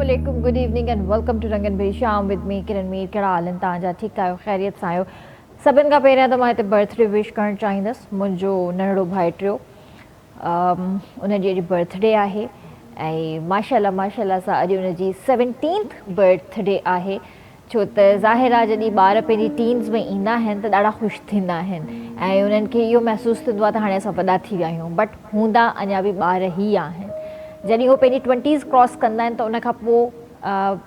Assalamualaikum, good evening and welcome to Rangan Bhai Sham with me Kiran Meer. कहिड़ा हाल आहिनि तव्हांजा? ठीकु आहियो? ख़ैरियत सां आहियो? सभिनि खां पहिरियां त मां हिते बर्थडे विश करणु चाहींदसि मुंहिंजो नंढड़ो भाइटियो, उनजी अॼु बर्थडे आहे ऐं माशाल्लाह सां अॼु उनजी 17th बर्थडे आहे। छो त ज़ाहिर आहे जॾहिं ॿार पंहिंजी टीन्स में ईंदा आहिनि त ॾाढा ख़ुशि थींदा आहिनि ऐं उन्हनि खे इहो महसूसु थींदो आहे त हाणे असां वॾा थी विया आहियूं, बट हूंदा अञा बि ॿार ई आहिनि। जॾहिं उहो पंहिंजी 20s क्रॉस कंदा आहिनि त उनखां पोइ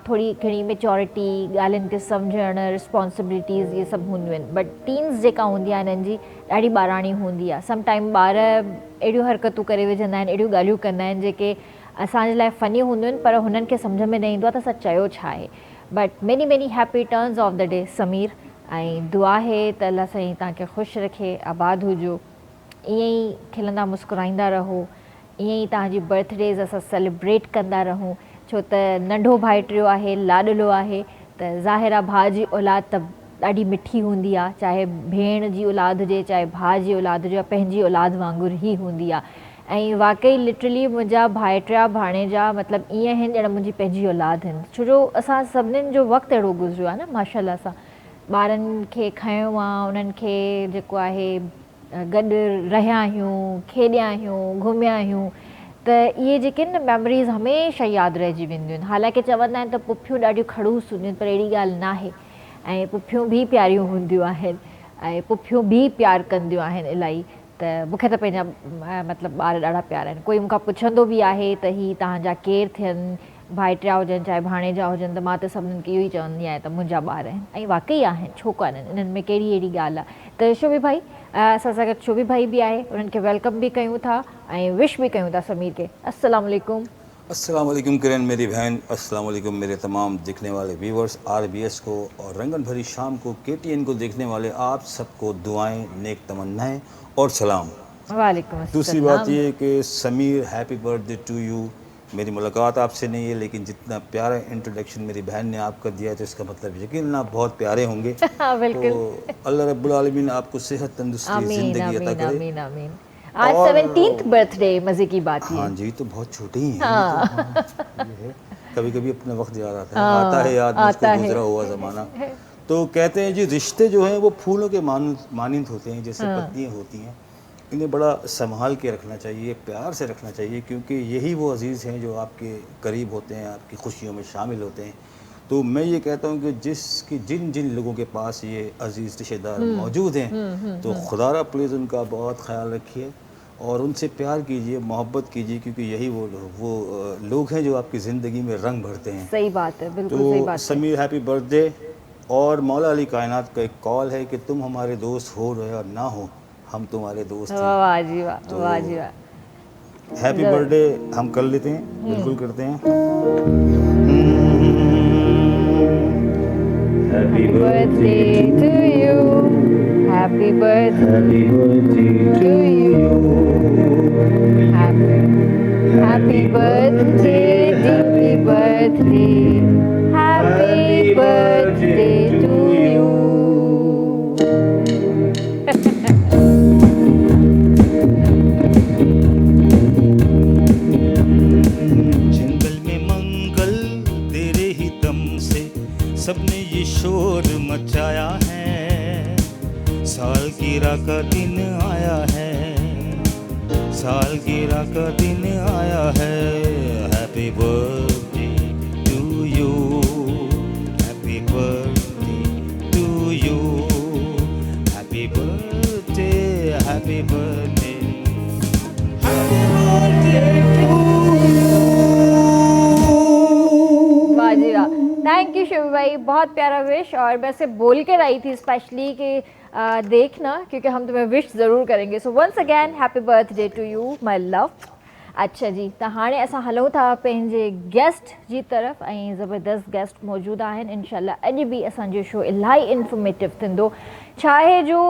थोरी घणी मेच्योरिटी, ॻाल्हियुनि खे सम्झणु, रिस्पॉन्सिबिलिटीज़ इहे सभु हूंदियूं आहिनि, बट टीन्स जेका हूंदी आहे हिननि जी ॾाढी ॿाराणी हूंदी आहे। समटाइम ॿार अहिड़ियूं हरकतूं करे विझंदा आहिनि, अहिड़ियूं ॻाल्हियूं कंदा आहिनि जेके असांजे लाइ फ़नी हूंदियूं आहिनि, पर हुननि खे सम्झ में न ईंदो आहे त असां चयो छा आहे। But many happy turns of the day Sameer, ऐं दुआ आहे त अल्लाह साईं तव्हांखे ख़ुशि रखे, आबाद हुजो, ईअं ई खिलंदा मुस्कुराईंदा रहो, ईअं ई तव्हांजी बर्थडेज़ असां सेलिब्रेट कंदा रहूं। छो त नंढो भाइटियो आहे, लाॾलो आहे, त ज़ाहिर आहे भाउ जी औलाद त ॾाढी मिठी हूंदी आहे, चाहे भेण जी औलाद हुजे, चाहे भाउ जी औलाद हुजे, पंहिंजी औलाद वांगुरु ई हूंदी आहे। ऐं वाक़ई लिटरली मुंहिंजा भाइटिया भाणेजा मतिलबु ईअं आहिनि ॼण मुंहिंजी पंहिंजी औलाद आहिनि, छो जो असां सभिनीनि जो वक़्तु अहिड़ो गुज़रियो आहे न माशाल्लाह सां। ॿारनि खे खयो आहे, उन्हनि खे जेको आहे गॾु रहिया आहियूं, खेॾिया आहियूं, घुमिया आहियूं, त इहे जेके आहिनि न मेमोरीज़ हमेशह यादि रहिजी वेंदियूं आहिनि। हालांकि चवंदा आहिनि त पुफियूं ॾाढियूं खड़ूस हूंदियूं आहिनि, पर अहिड़ी ॻाल्हि न आहे, ऐं पुफियूं बि प्यारियूं हूंदियूं आहिनि ऐं पुफियूं बि प्यारु कंदियूं आहिनि इलाही। त मूंखे त पंहिंजा मतिलबु ॿार ॾाढा प्यारा आहिनि। कोई मूंखां पुछंदो बि आहे त हीअ तव्हांजा केरु थियनि, भाइटिया हुजनि चाहे भाणेजा हुजनि, त मां त सभिनीनि खे इहो ई चवंदी आहियां त मुंहिंजा ॿार आहिनि, ऐं वाक़ई आहिनि, छो कान्हनि, इन्हनि में कहिड़ी अहिड़ी ॻाल्हि आहे। त शोभी भाई असां सां गॾु शोभी भाई बि आहे, उन्हनि खे वेलकम बि कयूं था ऐं विश बि कयूं था समीर खे। अस्सलाम वालेकुम। अस्सलाम वालेकुम किरण मेरी बहन, अस्सलाम वालेकुम मेरे तमाम देखने वाले व्यूवर्स, RBS को और रंगन भरी शाम को, KTN को देखने वाले आप सबको दुआएं, नेक तमन्नाएं और सलाम। वालेकुम दूसरी अस्सलाम। बात ये कि Sameer happy birthday to you. मेरी मुलाकात आपसे नहीं है, लेकिन जितना प्यारा इंट्रोडक्शन मेरी बहन ने आपका दिया है तो इसका मतलब यकीनन आप बहुत प्यारे होंगे। तो अल्लाह रब्बुल आलमीन आपको सेहत, तंदुरुस्ती, ज़िंदगी अता करे। आमीन आमीन। आज 17th बर्थडे, मजे की बात है। हाँ जी, तो बहुत छोटे ही हैं। ये है, कभी कभी अपना वक्त याद आता है याद मुझको गुजरा हुआ ज़माना। तो कहते हैं जी, रिश्ते जो हैं वो फूलों के मानिंद होते हैं, जैसे पत्तियाँ होती हैं, इन्हें बड़ा संभाल के रखना चाहिए, प्यार से रखना चाहिए, क्योंकि यही वो अजीज़ हैं जो आपके करीब होते हैं, आपकी खुशियों में शामिल होते हैं। तो मैं ये कहता हूँ कि जिन जिन लोगों के पास ये अजीज़ रिश्तेदार मौजूद हैं, तो खुदारा प्लीज़ उनका बहुत ख्याल रखिए और उनसे प्यार कीजिए, मोहब्बत कीजिए, क्योंकि यही वो लोग हैं जो आपकी ज़िंदगी में रंग भरते हैं। सही बात है, बिल्कुल तो सही बात है। Sameer happy birthday. और मौला अली कायनात का एक कॉल है कि तुम हमारे दोस्त हो रहे और ना हो, हम तुम्हारे दोस्त हैं। वाह जी वाह, तो वाह जी वाह। हैप्पी बर्थडे हम कर लेते हैं, बिल्कुल करते हैं। Happy birthday to you, happy birthday to you, happy birthday, happy birthday, happy birthday to you. जंगल में मंगल तेरे ही दम से सबने ये शोर मचाया है, सालगिरह का दिन आया है, सालगिरह का दिन आया है। Happy birthday to you, happy birthday to you, happy birthday, happy birthday, happy birthday to you. वाह जी वाह, थैंक यू शिव भाई, बहुत प्यारा विश। और मैं से बोल के रही थी स्पेशली कि देखना, क्योंकि हम तुम्हें विश ज़रूर करेंगे। So once again happy birthday to you my love. अच्छा जी, त हाणे असां हलूं था पंहिंजे गेस्ट जी तरफ़, ऐं ज़बरदस्त गेस्ट मौजूदु आहिनि। इनशाला अॼु बि असांजो शो इलाही इंफॉर्मेटिव थींदो। छा आहे जो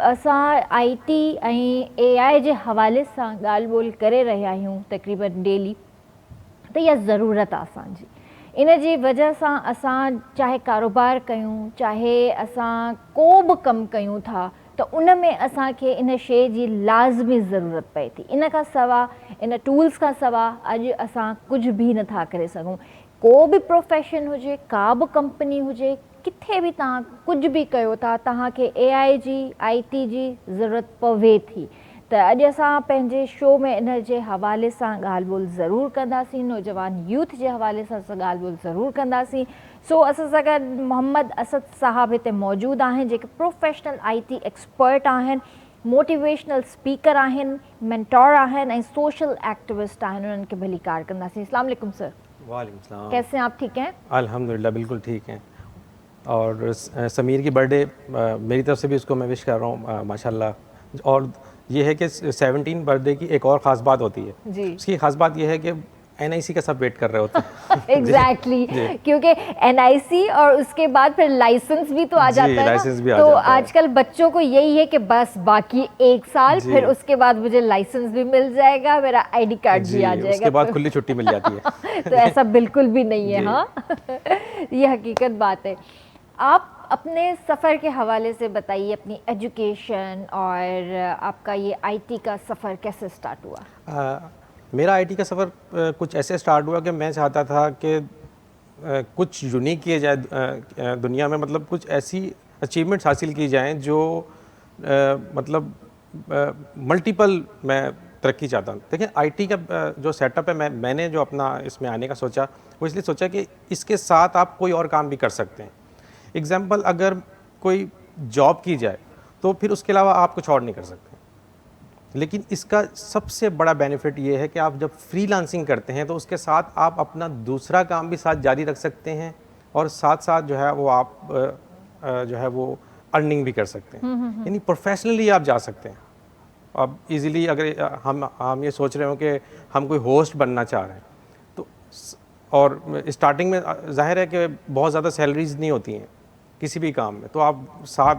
असां IT ऐं AI जे हवाले सां ॻाल्हि ॿोल करे रहिया आहियूं तक़रीबन डेली, त इहा ज़रूरत आहे असांजी। इन जी वजह सां असां चाहे कारोबार कयूं, चाहे असां को बि कमु कयूं था, त उन में असांखे इन शइ जी लाज़मी ज़रूरत पए थी। इन खां सवाइ, इन टूल्स खां सवाइ अॼु असां कुझु बि नथा करे सघूं। को भी प्रोफेशन हुजे, का भी कंपनी हुजे, किथे भी तव्हां कुछ भी कयो था, तव्हांखे AI जी IT जी ज़रूरत पवे थी। त अॼु असां पंहिंजे शो में इन जे हवाले सां ॻाल्हि ॿोल ज़रूरु कंदासीं, नौजवान यूथ जे हवाले सां असां ॻाल्हि ॿोल ज़रूरु कंदासीं। सो असां सां गॾु मोहम्मद असद साहब हिते मौजूदु आहिनि, जेके प्रोफेशनल IT एक्सपर्ट आहिनि, मोटिवेशनल स्पीकर आहिनि, मेंटोर आहिनि ऐं सोशल एक्टिविस्ट आहिनि। उन्हनि खे भली कार कंदासीं। अस्सलाम वालेकुम सर। वालेकुम सलाम। कैसे हैं आप? ठीक हैं? अल्हम्दुलिल्लाह बिल्कुल ठीक हैं। और समीर की बर्थडे मेरी तरफ से भी उसको मैं विश कर रहा हूँ माशाल्लाह। और ये है कि 17 बर्थडे की एक और ख़ास बात होती है जी। उसकी ख़ास बात ये है कि NIC का सब वेट कर रहे होते हैं। एग्जैक्टली क्योंकि NIC और उसके बाद फिर लाइसेंस भी तो आ जाता है लाइसेंस भी ना। आ तो जाता है। आजकल बच्चों को यही है कि बस बाकी 1 साल, फिर उसके बाद मुझे लाइसेंस भी मिल जाएगा, मेरा ID कार्ड भी आ जाएगा, उसके बाद तो खुली छुट्टी मिल जाती है। तो ऐसा बिल्कुल भी नहीं है। हाँ ये हकीकत बात है। आप अपने सफ़र के हवाले से बताइए, अपनी एजुकेशन और आपका ये IT का सफ़र कैसे स्टार्ट हुआ? मेरा IT का सफ़र कुछ ऐसे स्टार्ट हुआ कि मैं चाहता था कि कुछ यूनिक किए जाए दुनिया में, मतलब कुछ ऐसी अचीवमेंट्स हासिल की जाएं जो मतलब मल्टीपल मैं तरक्की चाहता हूँ। देखिए IT का जो सेटअप है, मैंने जो अपना इसमें आने का सोचा, वो इसलिए सोचा कि इसके साथ आप कोई और काम भी कर सकते हैं। एग्जाम्पल, अगर कोई जॉब की जाए तो फिर उसके अलावा आप कुछ और नहीं कर सकते। लेकिन इसका सबसे बड़ा बेनिफिट ये है कि आप जब फ्रीलांसिंग करते हैं तो उसके साथ आप अपना दूसरा काम भी साथ जारी रख सकते हैं और साथ साथ जो है वो आप जो है वो अर्निंग भी कर सकते हैं। यानी प्रोफेशनली आप जा सकते हैं। अब इजीली अगर हम ये सोच रहे हो कि हम कोई होस्ट बनना चाह रहे हैं तो, और स्टार्टिंग में जाहिर है कि बहुत ज़्यादा सैलरीज नहीं होती हैं किसी भी काम में, तो आप साथ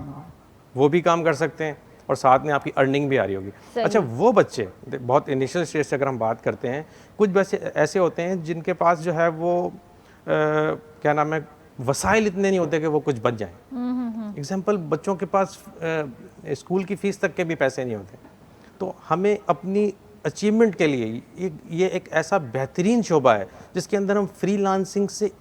वो भी काम कर सकते हैं और साथ में आपकी अर्निंग भी आ रही होगी। अच्छा, वो बच्चे बहुत इनिशियल स्टेज से अगर हम बात करते हैं, कुछ बच्चे ऐसे होते हैं जिनके पास जो है वो क्या नाम है, वसाइल इतने नहीं होते कि वो कुछ बच जाएं। एग्जाम्पल, बच्चों के पास स्कूल की फ़ीस तक के भी पैसे नहीं होते। तो हमें अपनी अचीवमेंट के लिए ये एक ऐसा बेहतरीन शोबा है जिसके अंदर हम फ्रीलांसिंग से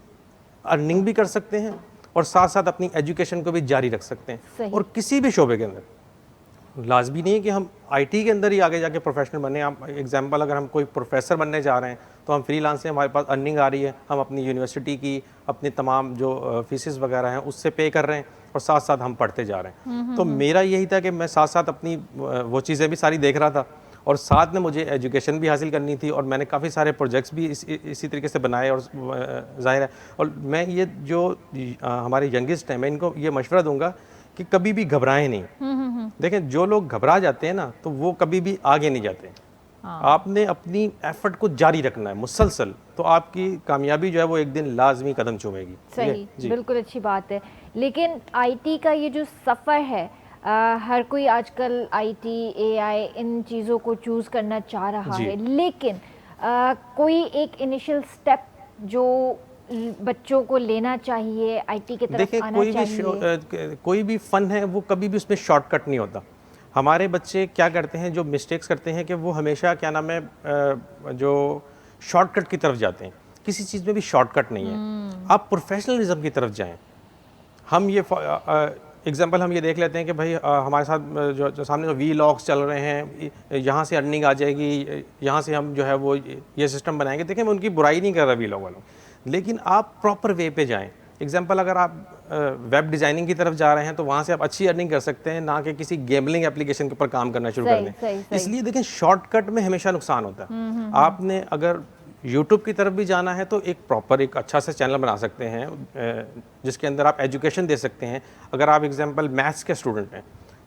अर्निंग भी कर सकते हैं और साथ साथ अपनी एजुकेशन को भी जारी रख सकते हैं। और किसी भी शोबे के अंदर लाजमी नहीं है कि हम IT के अंदर ही आगे जाके प्रोफेशनल बने। आप एग्जांपल, अगर हम कोई प्रोफेसर बनने जा रहे हैं तो हम फ्रीलांस से, हमारे पास अर्निंग आ रही है, हम अपनी यूनिवर्सिटी की अपनी तमाम जो फीसेस वगैरह हैं उससे पे कर रहे हैं और साथ साथ हम पढ़ते जा रहे हैं। तो मेरा यही था कि मैं साथ साथ अपनी वो चीज़ें भी सारी देख रहा था और साथ में मुझे एजुकेशन भी हासिल करनी थी। और मैंने काफ़ी सारे प्रोजेक्ट्स भी इसी तरीके से बनाए। और जाहिर है, और मैं ये जो हमारे यंगेस्ट हैं, मैं इनको ये मशवरा दूंगा कि कभी भी घबराएं नहीं। देखें, जो लोग घबरा जाते हैं ना, तो वो कभी भी आगे नहीं जाते। आपने अपनी एफर्ट को जारी रखना है मुसलसल, तो आपकी कामयाबी जो है वो एक दिन लाजमी कदम चूमेगी। सही, बिल्कुल अच्छी बात है। लेकिन IT का ये जो सफ़र है, हर कोई आजकल IT AI इन चीज़ों को चूज़ करना चाह रहा है, लेकिन कोई एक इनिशियल स्टेप जो बच्चों को लेना चाहिए, IT की तरफ आना चाहिए। कोई भी फ़न है वो कभी भी उसमें शॉर्टकट नहीं होता। हमारे बच्चे क्या करते हैं, जो मिस्टेक्स करते हैं कि वो हमेशा क्या नाम है जो शॉर्टकट की तरफ जाते हैं। किसी चीज़ में भी शॉर्टकट नहीं है। आप प्रोफेशनलिज्म की तरफ जाएं। हम ये एग्जांपल हम ये देख लेते हैं कि भाई हमारे साथ जो सामने जो वीलॉग्स चल रहे हैं, यहाँ से अर्निंग आ जाएगी, यहाँ से हम जो है वो ये सिस्टम बनाएंगे। देखिए, मैं उनकी बुराई नहीं कर रहा वीलॉग वालों, लेकिन आप प्रॉपर वे पे जाएं। एग्जांपल, अगर आप वेब डिज़ाइनिंग की तरफ जा रहे हैं तो वहाँ से आप अच्छी अर्निंग कर सकते हैं, ना कि किसी गेमलिंग एप्लीकेशन के ऊपर काम करना शुरू कर दें। इसलिए देखें, शॉर्टकट में हमेशा नुकसान होता है। आपने अगर YouTube की तरफ भी जाना है तो एक प्रॉपर एक अच्छा सा चैनल बना सकते हैं जिसके अंदर आप एजुकेशन दे सकते हैं। अगर आप एग्जांपल मैथ्स के स्टूडेंट हैं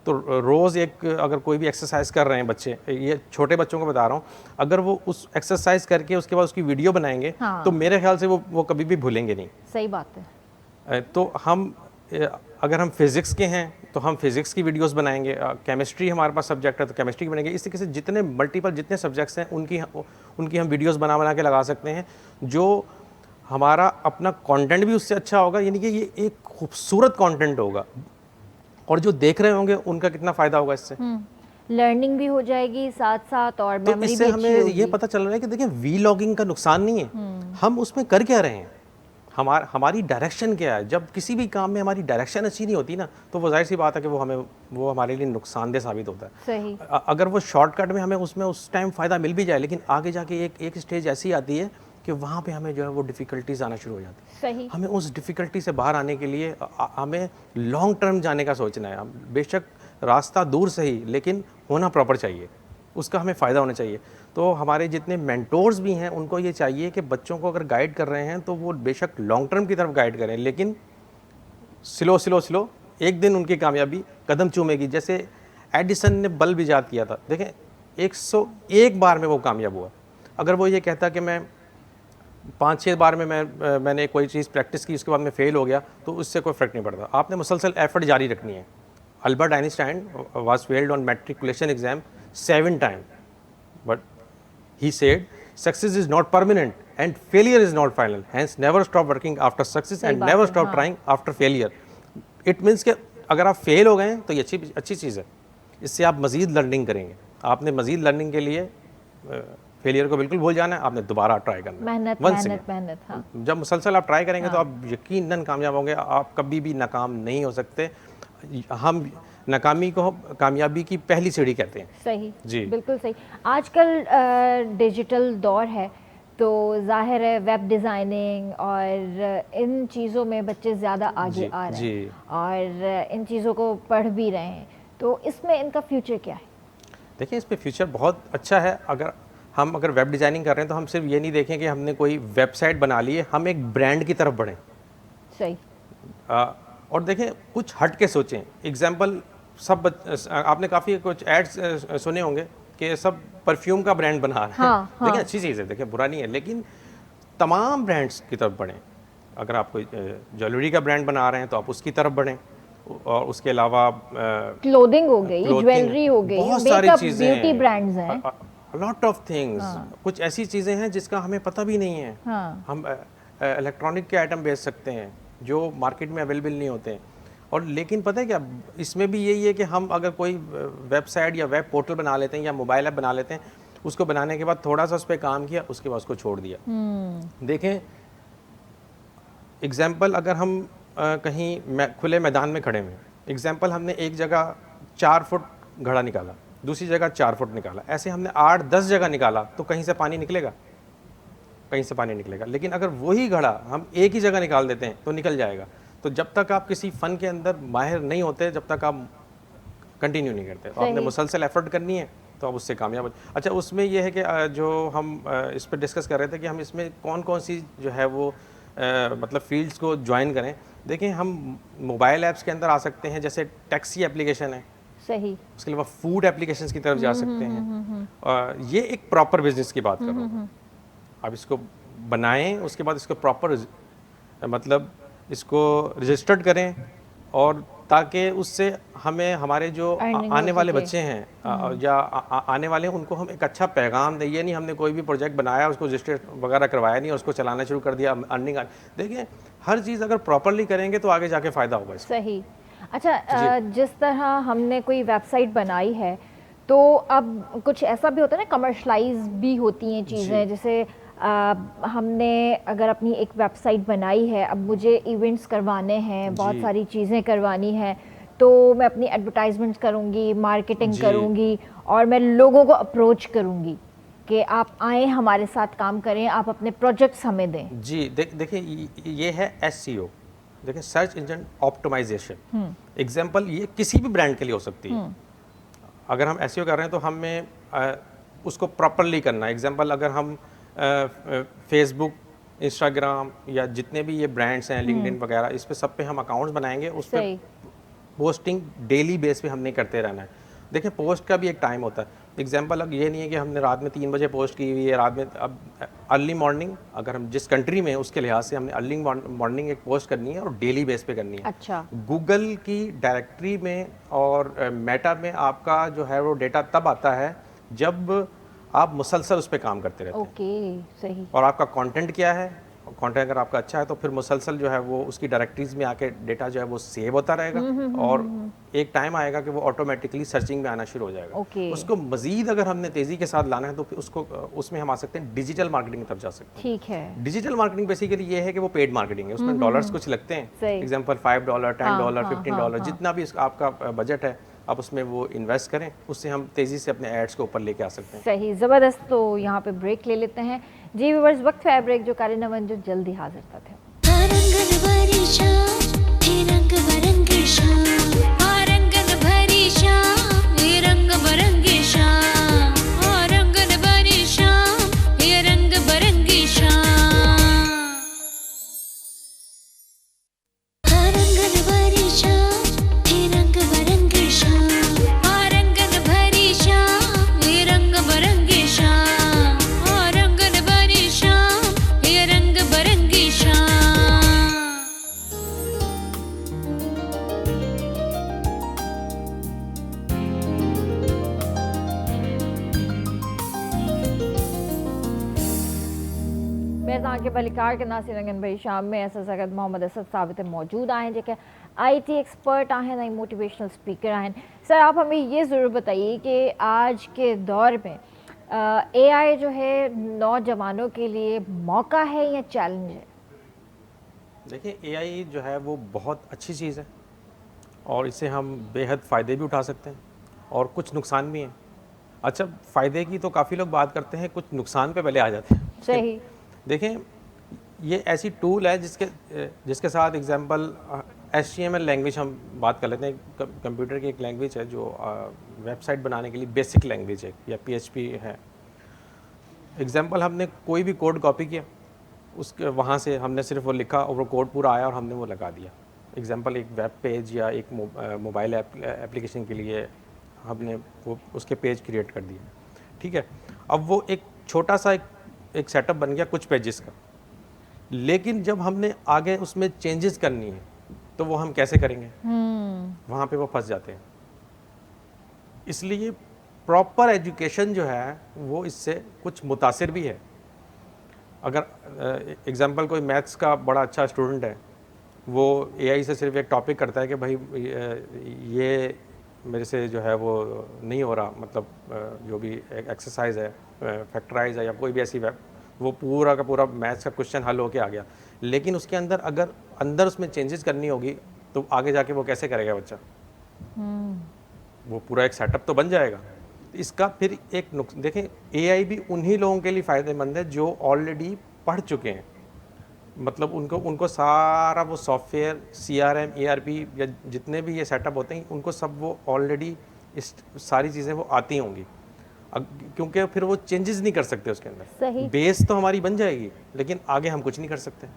तो रोज़ एक अगर कोई भी एक्सरसाइज कर रहे हैं बच्चे, ये छोटे बच्चों को बता रहा हूँ, अगर वो उस एक्सरसाइज करके उसके बाद उसकी वीडियो बनाएंगे तो मेरे ख्याल से वो कभी भी भूलेंगे नहीं। सही बात है। तो हम अगर हम फिज़िक्स के हैं तो हम फिज़िक्स की वीडियोस बनाएंगे, केमिस्ट्री हमारे पास सब्जेक्ट है तो केमिस्ट्री की बनेंगे। इस तरीके से जितने सब्जेक्ट्स हैं उनकी हम वीडियोस बना के लगा सकते हैं, जो हमारा अपना कंटेंट भी उससे अच्छा होगा, यानी कि ये एक खूबसूरत कंटेंट होगा और जो देख रहे होंगे उनका कितना फ़ायदा होगा इससे। लर्निंग भी हो जाएगी साथ साथ और तो इससे हमें ये पता चल रहा है कि देखिए, वीलॉगिंग का नुकसान नहीं है। हम उसमें कर क्या रहे हैं, हमारी डायरेक्शन क्या है। जब किसी भी काम में हमारी डायरेक्शन अच्छी नहीं होती ना, तो वो जाहिर सी बात है कि वो हमारे लिए नुकसानदेह साबित होता है। सही। अगर वो शॉर्टकट में हमें उसमें उस टाइम फ़ायदा मिल भी जाए, लेकिन आगे जाके एक स्टेज ऐसी आती है कि वहाँ पे हमें जो है वो डिफ़िकल्टीज आना शुरू हो जाती है। सही। हमें उस डिफ़िकल्टी से बाहर आने के लिए हमें लॉन्ग टर्म जाने का सोचना है। बेशक रास्ता दूर से ही, लेकिन होना प्रॉपर चाहिए, उसका हमें फ़ायदा होना चाहिए। तो हमारे जितने मेंटोर्स भी हैं उनको ये चाहिए कि बच्चों को अगर गाइड कर रहे हैं तो वो बेशक लॉन्ग टर्म की तरफ गाइड करें, लेकिन स्लो एक दिन उनकी कामयाबी कदम चूमेगी। जैसे एडिसन ने बल्ब ईजाद किया था, देखें 101 बार में वो कामयाब हुआ। अगर वो ये कहता कि मैं 5-6 बार में मैंने कोई चीज़ प्रैक्टिस की, उसके बाद मैं फेल हो गया, तो उससे कोई फ़र्क नहीं पड़ता। आपने मुसलसल एफर्ट जारी रखनी है। Albert Einstein was failed on matriculation exam 7 time, but he said success is not permanent and failure is not final, hence never stop working after success and never stop trying after failure. it means कि अगर आप fail हो गए हैं तो ये अच्छी चीज़ है, इससे आप मज़ीद लर्निंग करेंगे। आपने मज़ीद लर्निंग के लिए फेलियर को बिल्कुल भूल जाना है, आपने दोबारा ट्राई करना है। मेहनत। हाँ। जब मुसलसल आप ट्राई करेंगे तो आप यकीनन कामयाब होंगे। आप कभी भी नाकाम नहीं हो सकते। हम नाकामी को कामयाबी की पहली सीढ़ी कहते हैं। सही जी, बिल्कुल सही। आजकल डिजिटल दौर है, तो जाहिर है वेब डिज़ाइनिंग और इन चीज़ों में बच्चे ज़्यादा आगे आ रहे हैं और इन चीज़ों को पढ़ भी रहे हैं, तो इसमें इनका फ्यूचर क्या है? देखिए, इस पे फ्यूचर बहुत अच्छा है। अगर वेब डिज़ाइनिंग कर रहे हैं तो हम सिर्फ ये नहीं देखें कि हमने कोई वेबसाइट बना ली है, हम एक ब्रांड की तरफ बढ़ें। सही। और देखें, कुछ हट के सोचें। एग्जाम्पल, आपने काफ़ी कुछ एड्स सुने होंगे कि सब परफ्यूम का ब्रांड बना रहे हैं। हाँ, देखिए, अच्छी चीज़ है, देखिए बुरा नहीं है, लेकिन तमाम ब्रांड्स की तरफ बढ़ें। अगर आप कोई ज्वेलरी का ब्रांड बना रहे हैं तो आप उसकी तरफ बढ़ें, और उसके अलावा क्लोथिंग हो गई, ज्वेलरी हो गई, बहुत सारी चीज़ें, ब्यूटी ब्रांड्स हैं, लॉट ऑफ थिंग्स। कुछ ऐसी चीज़ें हैं जिसका हमें पता भी नहीं है। हम इलेक्ट्रॉनिक के आइटम बेच सकते हैं जो मार्केट में अवेलेबल नहीं होते हैं। और लेकिन पता है क्या, इसमें भी यही है कि हम अगर कोई वेबसाइट या वेब पोर्टल बना लेते हैं या मोबाइल ऐप बना लेते हैं, उसको बनाने के बाद थोड़ा सा उस पर काम किया, उसके बाद उसको छोड़ दिया। देखें, एग्जाम्पल, अगर हम कहीं खुले मैदान में खड़े हैं, एग्जाम्पल हमने एक जगह 4 फुट घड़ा निकाला, दूसरी जगह 4 फुट निकाला, ऐसे हमने 8-10 जगह निकाला, तो कहीं से पानी निकलेगा, कहीं से पानी निकलेगा। लेकिन अगर वही घड़ा हम एक ही जगह निकाल देते हैं तो निकल जाएगा। तो जब तक आप किसी फ़न के अंदर माहिर नहीं होते, जब तक आप कंटिन्यू नहीं करते, तो आपने मुसलसल एफर्ट करनी है, तो आप उससे कामयाब हो। अच्छा, उसमें यह है कि जो हम इस पर डिस्कस कर रहे थे कि हम इसमें कौन कौन सी जो है वो मतलब फील्ड्स को ज्वाइन करें। देखिए, हम मोबाइल ऐप्स के अंदर आ सकते हैं, जैसे टैक्सी एप्लीकेशन है, सही। उसके अलावा फूड एप्लीकेशंस की तरफ जा सकते हैं। ये एक प्रॉपर बिजनेस की बात कर रहा हूँ। आप इसको बनाएं, उसके बाद इसको प्रॉपर मतलब इसको रजिस्टर्ड करें, और ताकि उससे हमें हमारे जो आने वाले बच्चे हैं या आने वाले हैं, उनको हम एक अच्छा पैगाम दें। ये नहीं हमने कोई भी प्रोजेक्ट बनाया, उसको रजिस्टर वगैरह करवाया नहीं और उसको चलाना शुरू कर दिया, अर्निंग। देखिए, हर चीज़ अगर प्रॉपरली करेंगे तो आगे जाके फ़ायदा होगा इसका। सही। अच्छा, जिस तरह हमने कोई वेबसाइट बनाई है, तो अब कुछ ऐसा भी होता है ना, कमर्शलाइज भी होती हैं चीज़ें, जैसे हमने अगर अपनी एक वेबसाइट बनाई है, अब मुझे इवेंट्स करवाने हैं, बहुत सारी चीज़ें करवानी हैं, तो मैं अपनी एडवर्टाइजमेंट्स करूँगी, मार्केटिंग करूँगी, और मैं लोगों को अप्रोच करूँगी कि आप आएँ हमारे साथ काम करें, आप अपने प्रोजेक्ट्स हमें दें। जी, देखिए, ये है SEO, देखिए, सर्च इंजन ऑप्टिमाइजेशन। एग्जाम्पल, ये किसी भी ब्रांड के लिए हो सकती है। अगर हम SEO कर रहे हैं तो हमें उसको प्रॉपरली करना है। एग्जाम्पल, अगर हम फेसबुक, इंस्टाग्राम या जितने भी ये ब्रांड्स हैं, लिंक्डइन वगैरह, इस पे सब पे हम अकाउंट्स बनाएंगे, उस पर पोस्टिंग डेली बेस पे हमने करते रहना है। देखिए, पोस्ट का भी एक टाइम होता है। एग्जाम्पल, अब ये नहीं है कि हमने रात में 3 बजे पोस्ट की हुई है, रात में। अब अर्ली मॉर्निंग, अगर हम जिस कंट्री में उसके लिहाज से हमने अर्ली मॉर्निंग एक पोस्ट करनी है और डेली बेस पे करनी है। अच्छा। गूगल की डायरेक्टरी में और मेटा में आपका जो है वो डेटा तब आता है जब आप मुसलसल उस पर काम करते रहते हैं। ओके, सही। और आपका कंटेंट क्या है, कंटेंट अगर आपका अच्छा है तो फिर मुसलसल जो है वो उसकी डायरेक्टरीज में आके डेटा जो है वो सेव होता रहेगा और एक टाइम आएगा कि वो ऑटोमेटिकली सर्चिंग में आना शुरू हो जाएगा। ओके। उसको मजीद अगर हमने तेज़ी के साथ लाना है तो फिर उसको उसमें हम आ सकते हैं डिजिटल मार्केटिंग की तरफ जा सकते हैं। ठीक है। डिजिटल मार्केटिंग बेसिकली ये है कि वो पेड मार्केटिंग है, उसमें डॉलर्स कुछ लगते हैं, सही। एग्जांपल $5 $10 हाँ, $15 जितना भी आपका बजट है आप उसमें वो इन्वेस्ट करें, उससे हम तेज़ी से अपने एड्स को ऊपर लेके आ सकते हैं। सही, ज़बरदस्त। तो यहाँ पे ब्रेक ले लेते हैं जी व्यूअर्स, वक्त है ब्रेक, जो कारिनवन जो जल्दी हाजिर थे। के बलिकार के नासिर रंगन भाई शाम में ऐसा सगत मोहम्मद असद साबित मौजूद आए जेके IT एक्सपर्ट आए नई मोटिवेशनल स्पीकर आए। सर आप हमें ये ज़रूर बताइए कि आज के दौर में AI जो है नौजवानों के लिए मौका है या चैलेंज है? देखिए AI जो है वो बहुत अच्छी चीज़ है और इससे हम बेहद फ़ायदे भी उठा सकते हैं और कुछ नुकसान भी हैं। अच्छा, फ़ायदे की तो काफ़ी लोग बात करते हैं, कुछ नुकसान पे पहले आ जाते हैं। सही। देखें, ये ऐसी टूल है जिसके साथ एग्जांपल HTML लैंग्वेज हम बात कर लेते हैं। कंप्यूटर की एक लैंग्वेज है जो वेबसाइट बनाने के लिए बेसिक लैंग्वेज है, या PHP है। एग्जांपल हमने कोई भी कोड कॉपी किया, उसके वहाँ से हमने सिर्फ वो लिखा और वो कोड पूरा आया और हमने वो लगा दिया। एग्जांपल एक वेब पेज या एक मोबाइल एप्लीकेशन के लिए हमने वो उसके पेज क्रिएट कर दिए, ठीक है। अब वो एक छोटा सा एक सेटअप बन गया कुछ पेजेस का, लेकिन जब हमने आगे उसमें चेंजेस करनी है तो वो हम कैसे करेंगे? वहाँ पे वो फंस जाते हैं। इसलिए प्रॉपर एजुकेशन जो है वो इससे कुछ मुतासिर भी है। अगर एग्जांपल कोई मैथ्स का बड़ा अच्छा स्टूडेंट है, वो AI से सिर्फ एक टॉपिक करता है कि भाई ये मेरे से जो है वो नहीं हो रहा, मतलब जो भी एक्सरसाइज है, फैक्टराइज है या कोई भी ऐसी वो पूरा का पूरा मैथ्स का क्वेश्चन हल होके आ गया, लेकिन उसके अंदर अगर अंदर उसमें चेंजेस करनी होगी तो आगे जाके वो कैसे करेगा बच्चा? वो पूरा एक सेटअप तो बन जाएगा। इसका फिर एक देखें, AI भी उन्हीं लोगों के लिए फ़ायदेमंद है जो ऑलरेडी पढ़ चुके हैं, मतलब उनको सारा वो सॉफ्टवेयर CRM ERP या जितने भी ये सेटअप होते हैं उनको सब वो ऑलरेडी इस सारी चीज़ें वो आती होंगी, क्योंकि फिर वो चेंजेस नहीं कर सकते उसके अंदर। सही। बेस तो हमारी बन जाएगी लेकिन आगे हम कुछ नहीं कर सकते।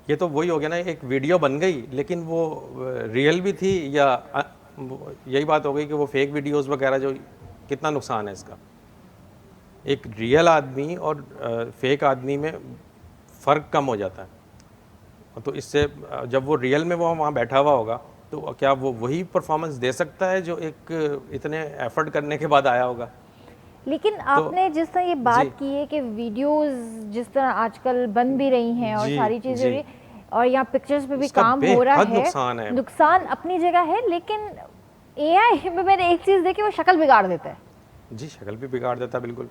ये तो वही हो गया ना, एक वीडियो बन गई लेकिन वो रियल भी थी या यही बात हो गई कि वो फेक वीडियोस वगैरह, जो कितना नुकसान है इसका। एक रियल आदमी और फेक आदमी में फ़र्क कम हो जाता है, तो इससे जब वो रियल में वो वहाँ बैठा हुआ होगा तो क्या वो वही परफॉर्मेंस दे सकता है जो एक इतने एफर्ट करने के बाद आया होगा? लेकिन आपने जिस तरह ये बात की है कि वीडियोस जिस तरह आजकल बन भी रही हैं और सारी चीज़ें, और यहाँ पिक्चर्स पे भी काम हो रहा है, नुकसान अपनी जगह है, लेकिन AI में मैंने एक चीज़ देखी, वो शक्ल बिगाड़ देता है। जी, शक्ल भी बिगाड़ देता है, बिल्कुल।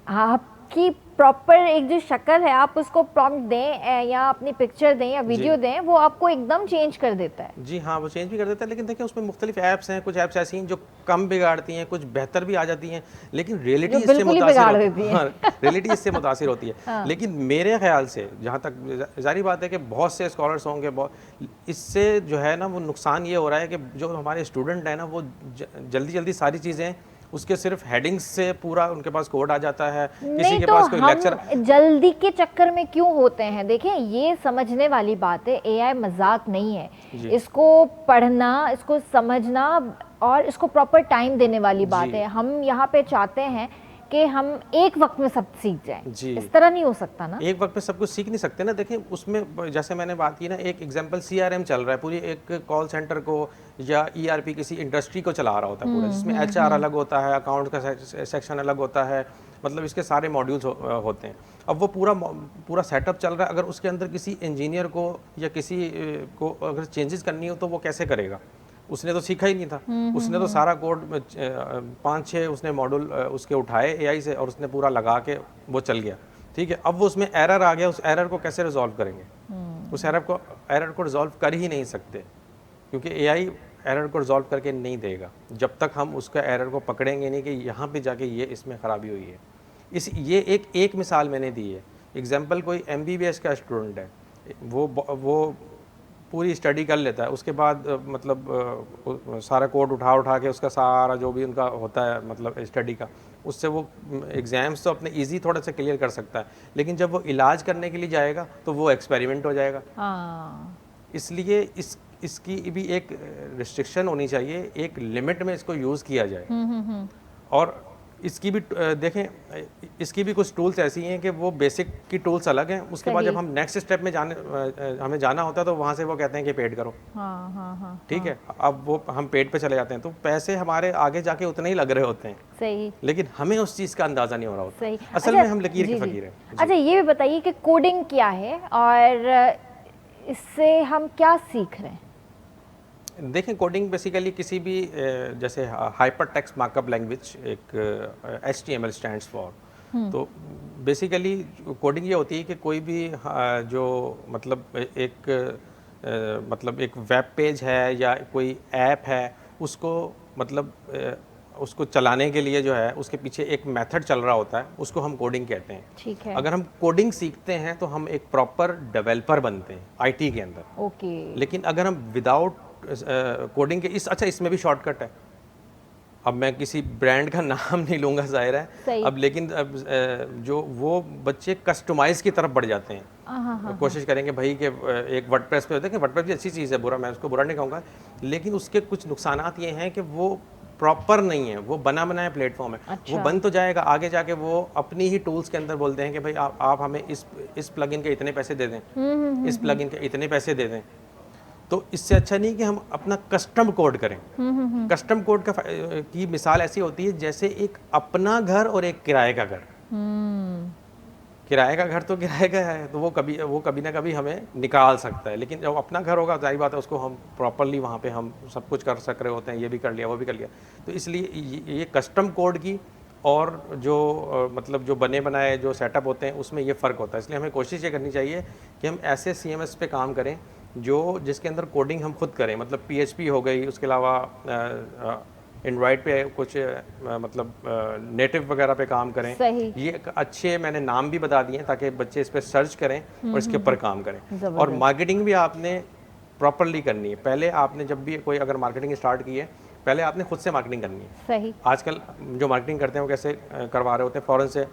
आपकी प्रॉपर एक जो शक्ल है, आप उसको प्रॉम्प्ट दें या अपनी पिक्चर दें या वीडियो दें, वो आपको एकदम चेंज कर देता है। जी हाँ, वो चेंज भी कर देता है, लेकिन देखिए उसमें मुख्तलिफ ऐप्स हैं, कुछ ऐप्स ऐसी हैं जो कम बिगाड़ती हैं, कुछ बेहतर भी आ जाती हैं, लेकिन रियलिटी इससे मुतासिर होती है। हाँ। लेकिन मेरे ख्याल से जहाँ तक जारी बात है कि बहुत से स्कॉलर्स होंगे, इससे जो है ना वो नुकसान ये हो रहा है कि जो हमारे स्टूडेंट हैं ना वो जल्दी जल्दी सारी चीज़ें उसके सिर्फ हेडिंग्स से पूरा उनके पास कोड आ जाता है, किसी के पास कोई लेक्चर। जल्दी के चक्कर में क्यों होते हैं? देखें, ये समझने वाली बात है, AI मजाक नहीं है। इसको पढ़ना, इसको समझना और इसको प्रॉपर टाइम देने वाली बात है। हम यहाँ पे चाहते हैं कि हम एक वक्त में सब सीख जाएं। इस तरह नहीं हो सकता ना, एक वक्त में सब कुछ सीख नहीं सकते ना। देखिए उसमें जैसे मैंने बात की ना, एक एग्जांपल CRM चल रहा है, पूरी एक कॉल सेंटर को या ERP किसी इंडस्ट्री को चला रहा होता है पूरा, जिसमें HR अलग होता है, अकाउंट का सेक्शन अलग होता है, मतलब इसके सारे मॉड्यूल्स होते हैं। अब वो पूरा सेटअप चल रहा है, अगर उसके अंदर किसी इंजीनियर को या किसी को अगर चेंजेस करनी हो तो वो कैसे करेगा? उसने तो सीखा ही नहीं था। उसने तो सारा कोड 5-6 उसने मॉड्यूल उसके उठाए एआई से और उसने पूरा लगा के वो चल गया, ठीक है। अब वो उसमें एरर आ गया, उस एरर को कैसे रिजॉल्व करेंगे? उस एरर को रिजॉल्व कर ही नहीं सकते, क्योंकि एआई एरर को रिजॉल्व करके नहीं देगा जब तक हम उसका एरर को पकड़ेंगे नहीं कि यहाँ पे जाके ये इसमें ख़राबी हुई है। ये एक मिसाल मैंने दी है। एग्जाम्पल, कोई एमबीबीएस का स्टूडेंट है, वो पूरी स्टडी कर लेता है, उसके बाद मतलब सारा कोड उठा के उसका सारा जो भी उनका होता है मतलब स्टडी का, उससे वो एग्ज़ाम्स तो अपने इजी थोड़ा सा क्लियर कर सकता है, लेकिन जब वो इलाज करने के लिए जाएगा तो वो एक्सपेरिमेंट हो जाएगा। इसलिए इसकी भी एक रिस्ट्रिक्शन होनी चाहिए, एक लिमिट में इसको यूज़ किया जाए। और इसकी भी देखें, इसकी भी कुछ टूल्स ऐसी हैं कि वो बेसिक की टूल्स अलग हैं, उसके बाद जब हम नेक्स्ट स्टेप में हमें जाना होता है तो वहाँ से वो कहते हैं कि पेड करो। ठीक है, अब वो हम पेड पे चले जाते हैं तो पैसे हमारे आगे जाके उतने ही लग रहे होते हैं, सही, लेकिन हमें उस चीज़ का अंदाज़ा नहीं हो रहा होता। सही। असल में हम लकीर के फकीर हैं। अच्छा, ये भी बताइए कि कोडिंग क्या है और इससे हम क्या सीख रहे हैं? देखें, कोडिंग बेसिकली किसी भी जैसे हाइपर टेक्स्ट मार्कअप लैंग्वेज, एक HTML स्टैंड्स फॉर, तो बेसिकली कोडिंग ये होती है कि कोई भी जो मतलब एक वेब पेज है या कोई ऐप है, उसको मतलब उसको चलाने के लिए जो है उसके पीछे एक मेथड चल रहा होता है, उसको हम कोडिंग कहते हैं। ठीक है। अगर हम कोडिंग सीखते हैं तो हम एक प्रॉपर डेवलपर बनते हैं आईटी के अंदर। ओके। लेकिन अगर हम विदाउट कोडिंग के इसमें भी शॉर्टकट है। अब मैं किसी ब्रांड का नाम नहीं लूँगा, जाहिर है अब, लेकिन अब जो वो बच्चे कस्टमाइज़ की तरफ बढ़ जाते हैं, कोशिश करेंगे भाई कि एक वर्डप्रेस पे होता है कि वर्डप्रेस भी अच्छी चीज़ है, मैं उसको बुरा नहीं कहूँगा, लेकिन उसके कुछ नुकसानात ये हैं कि वो प्रॉपर नहीं है, वो बना बनाया प्लेटफॉर्म है। अच्छा। वो बन तो जाएगा, आगे जाके वो अपनी ही टूल्स के अंदर बोलते हैं कि भाई आप हमें इस प्लगइन के इतने पैसे दे दें, इस प्लगइन के इतने पैसे दे दें। तो इससे अच्छा नहीं कि हम अपना कस्टम कोड करें। कस्टम कोड की मिसाल ऐसी होती है जैसे एक अपना घर और एक किराए का घर। किराए का घर तो किराए का है, तो वो कभी ना कभी हमें निकाल सकता है, लेकिन जब अपना घर होगा जाहिर बात है उसको हम प्रॉपरली वहाँ पे हम सब कुछ कर सक रहे होते हैं, ये भी कर लिया वो भी कर लिया। तो इसलिए ये कस्टम कोड की और जो मतलब जो बने बनाए जो सेटअप होते हैं उसमें ये फ़र्क होता है। इसलिए हमें कोशिश ये करनी चाहिए कि हम ऐसे CMS पे काम करें जिसके अंदर कोडिंग हम खुद करें, मतलब PHP हो गई, उसके अलावा एंड्रॉयड पे कुछ मतलब नेटिव वगैरह पे काम करें। सही। ये अच्छे मैंने नाम भी बता दिए ताकि बच्चे इस पर सर्च करें और इसके ऊपर काम करें। और मार्केटिंग भी आपने प्रॉपरली करनी है। पहले आपने जब भी कोई अगर मार्केटिंग स्टार्ट की है, पहले आपने खुद से मार्केटिंग करनी है। सही। आजकल जो मार्केटिंग करते हैं वो कैसे करवा रहे होते हैं, फ़ौरन से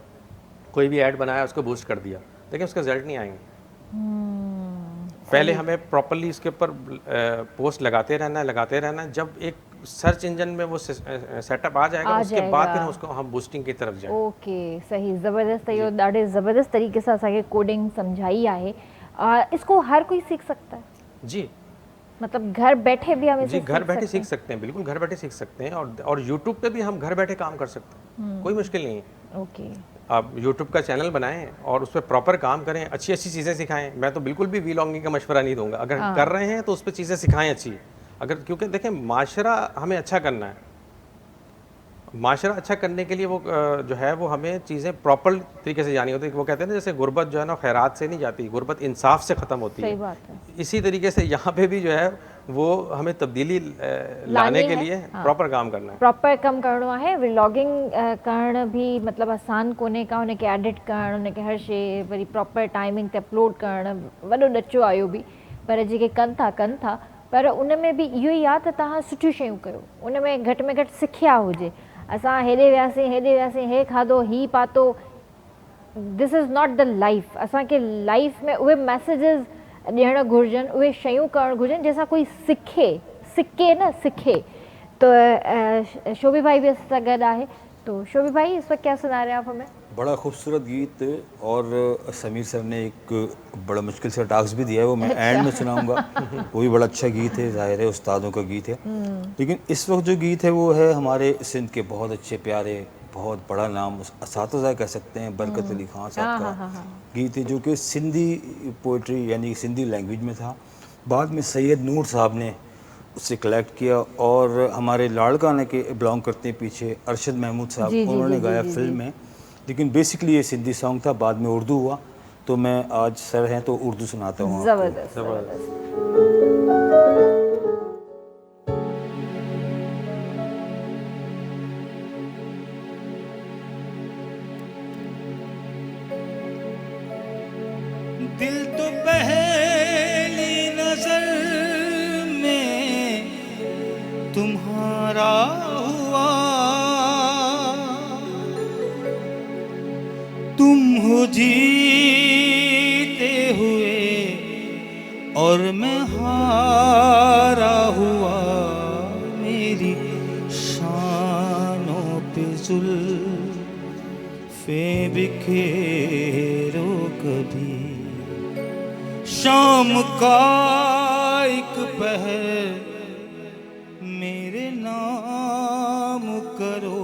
कोई भी ऐड बनाया उसको बूस्ट कर दिया, लेकिन उसका रिजल्ट नहीं आएंगे। पहले हमें प्रॉपरली इसके ऊपर पोस्ट लगाते रहना। जब एक सर्च इंजन में वो सेटअप आ जाएगा उसके बाद फिर उसको हम बूस्टिंग की तरफ जाएं। ओके, सही, ज़बरदस्त। इहो ॾाढे ज़बरदस्त तरीक़े सां असांखे कोडिंग सम्झाई आहे। इसको हर कोई सीख सकता है? जी, मतलब घर बैठे भी हम इसे घर बैठे सीख सकते हैं, बिल्कुल घर बैठे सीख सकते हैं। और यूट्यूब पे भी हम घर बैठे काम कर सकते हैं, कोई मुश्किल नहीं है। ओके, आप यूट्यूब का चैनल बनाएं और उस पर प्रॉपर काम करें, अच्छी चीज़ें सिखाएं। मैं तो बिल्कुल भी व्लॉगिंग का मशवरा नहीं दूंगा, अगर कर रहे हैं तो उस पर चीज़ें सिखाएं अच्छी। अगर क्योंकि देखें, माशरा हमें अच्छा करना है, माशरा अच्छा करने के लिए वो जो है वो हमें चीज़ें प्रॉपर तरीके से जानी होती है। वो कहते हैं ना, जैसे गुर्बत जो है ना खैरात से नहीं जाती, गुर्बत इंसाफ से ख़त्म होती है। सही बात है। इसी तरीके से यहाँ पे भी जो है वो हमें तब्दीली लाने के लिए प्रॉपर काम करना है, प्रॉपर कम करणो है। व्लॉगिंग करण भी मतलब आसान कोने का, उनके एडिट करण, उनके हर शइ वरी प्रॉपर टाइमिंग ते अपलोड करण वॾो ॾचो आयो बि, पर जेके कनि था, पर उन में बि इहो ई आहे त तव्हां सुठियूं शयूं कयो, उन में घटि सिखिया हुजे। असां हेॾे वियासीं, हे खाधो, ही पातो, this is not the life. असांखे लाइफ में उहे मैसेजिस ॾियणु घुरिजनि, उहे शयूं करणु घुरिजनि जंहिंसां कोई सिखे। तो शोभी भाई भी असां सां गॾु आहे। तो शोभी भाई, इस वक्त क्या सुना रहे हैं आप हमें? बड़ा खूबसूरत गीत, और समीर सर ने एक बड़ा मुश्किल से टास्क भी दिया है, वो मैं एंड में सुनाऊंगा। वो भी बड़ा अच्छा गीत है, ज़ाहिर है उस्तादों का गीत है। लेकिन इस वक्त जो गीत है वो है हमारे सिंध के बहुत अच्छे प्यारे बहुत बड़ा नाम, असातिज़ा कह सकते हैं, बरकत अली खान साहब का गीत है, जो कि सिंधी पोइट्री यानी सिंधी लैंग्वेज में था। बाद में सैयद नूर साहब ने उससे कलेक्ट किया, और हमारे लाड़काना के बिलोंग करते हैं पीछे अरशद महमूद साहब, उन्होंने गाया फिल्म में। लेकिन बेसिकली ये सिंधी सॉन्ग था, बाद में उर्दू हुआ। तो मैं आज सर हैं तो उर्दू सुनाता हूँ आपको। ज़बरदस्त। दिल तो पहली नजर में तुम्हारा हुआ, तुम हो जीते हुए और मैं हारा हुआ, मेरी शानों पे जुल्फे बिखेरो कभी, शाम का एक पहर मेरे नाम करो,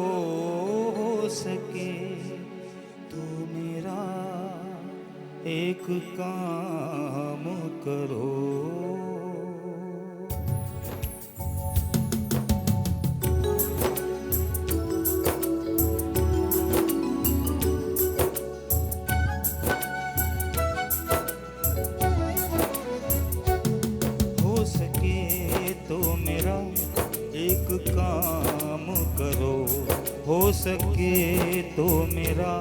हो सके तो मेरा एक काम करो। काम करो, हो सके तो मेरा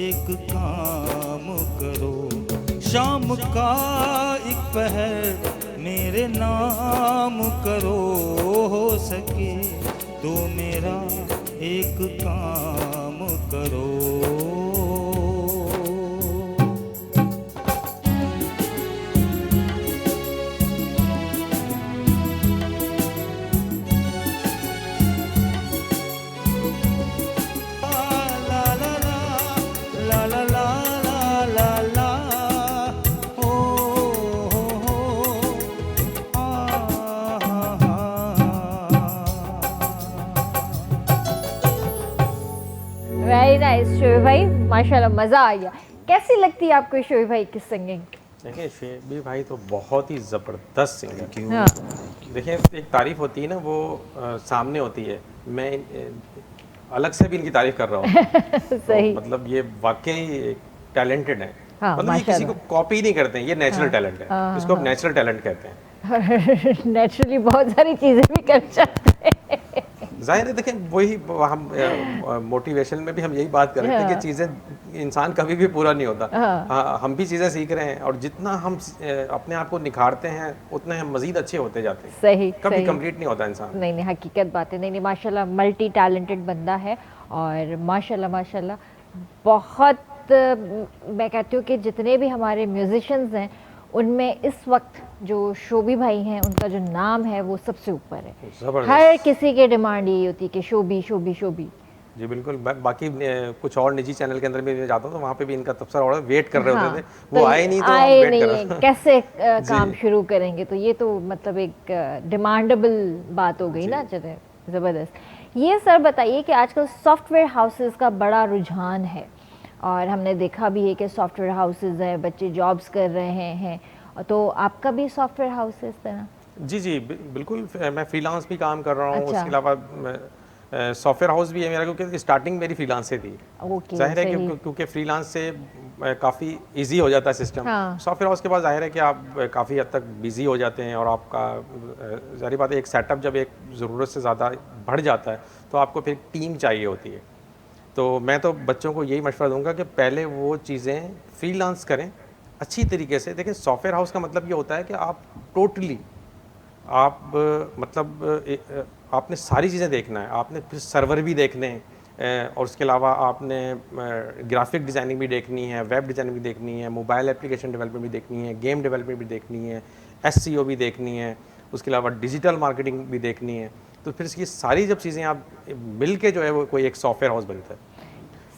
एक काम करो, शाम का एक पहर मेरे नाम करो, हो सके तो मेरा एक काम करो। वेरी नाइस शोएब भाई, माशाल्लाह मज़ा आ गया। कैसी लगती है आपको शोएब भाई की सिंगिंग? देखिए शोएब भाई तो बहुत ही ज़बरदस्त सिंगर। हाँ। देखिए एक तारीफ होती है ना, वो सामने होती है, मैं अलग से भी इनकी तारीफ कर रहा हूँ। सही। तो मतलब ये वाकई टैलेंटेड है। हाँ, मतलब ये किसी को कॉपी नहीं करते हैं, ये नेचुरल टैलेंट है। इसको आप नेचुरल टैलेंट कहते हैं। नेचुरली बहुत सारी चीज़ें भी कर सकते हैं। जाहिर है, देखें वही हम मोटिवेशन में भी हम यही बात कर रहे थे कि चीज़ें, इंसान कभी भी पूरा नहीं होता। हम भी चीज़ें सीख रहे हैं, और जितना हम अपने आप को निखारते हैं उतने हम मज़ीद अच्छे होते जाते हैं। सही, कभी सही। कंप्लीट नहीं होता इंसान। नहीं नहीं, हकीकत बात है। नहीं नहीं, माशाल्लाह मल्टी टैलेंटेड बंदा है, और माशाल्लाह माशाल्लाह बहुत मैं कहती हूँ कि जितने भी हमारे म्यूजिशियंस हैं उनमें इस वक्त जो शोबी भाई हैं उनका जो नाम है वो सबसे ऊपर है। हर किसी की डिमांड यही होती है कि शोबी शोबी शोबी। जी बिल्कुल। बाकी कुछ और निजी चैनल के अंदर भी मैं जाता हूँ तो वहाँ पे भी इनका तबसरा और वेट कर रहे होते थे, वो तो आए नहीं तो आए हम वेट नहीं कर है, रहे कैसे काम शुरू करेंगे। तो ये तो मतलब एक डिमांडेबल बात हो गई ना। चले, ज़बरदस्त। ये सर बताइए कि आजकल सॉफ्टवेयर हाउसेस का बड़ा रुझान है, और हमने देखा भी है कि सॉफ्टवेयर हाउसेस हैं, बच्चे जॉब्स कर रहे हैं, तो आपका भी सॉफ्टवेयर हाउस है इस तरह? जी जी बिल्कुल। मैं फ्रीलांस भी काम कर रहा हूँ। अच्छा। उसके अलावा सॉफ्टवेयर हाउस भी है मेरा, क्योंकि स्टार्टिंग मेरी फ्रीलांस से थी। ओके, जाहिर है सही। क्योंकि फ्रीलांस से काफ़ी इजी हो जाता है सिस्टम। हाँ। सॉफ्टवेयर हाउस के बाद जाहिर है कि आप काफ़ी हद तक बिजी हो जाते हैं, और आपका जाहिर बात है एक सेटअप जब एक ज़रूरत से ज़्यादा बढ़ जाता है तो आपको फिर टीम चाहिए होती है। तो मैं तो बच्चों को यही मशवरा दूंगा कि पहले वो चीज़ें फ्रीलांस करें अच्छी तरीके से। देखिए सॉफ्टवेयर हाउस का मतलब ये होता है कि आप टोटली आपने सारी चीज़ें देखना है, आपने फिर सर्वर भी देखने हैं, और उसके अलावा आपने ग्राफिक डिज़ाइनिंग भी देखनी है, वेब डिज़ाइनिंग भी देखनी है, मोबाइल एप्लीकेशन डेवलपमेंट भी देखनी है, गेम डेवलपमेंट भी देखनी है, SEO भी देखनी है, उसके अलावा डिजिटल मार्केटिंग भी देखनी है। तो फिर ये सारी जब चीज़ें आप मिल के जो है वो कोई एक सॉफ्टवेयर हाउस बनता है।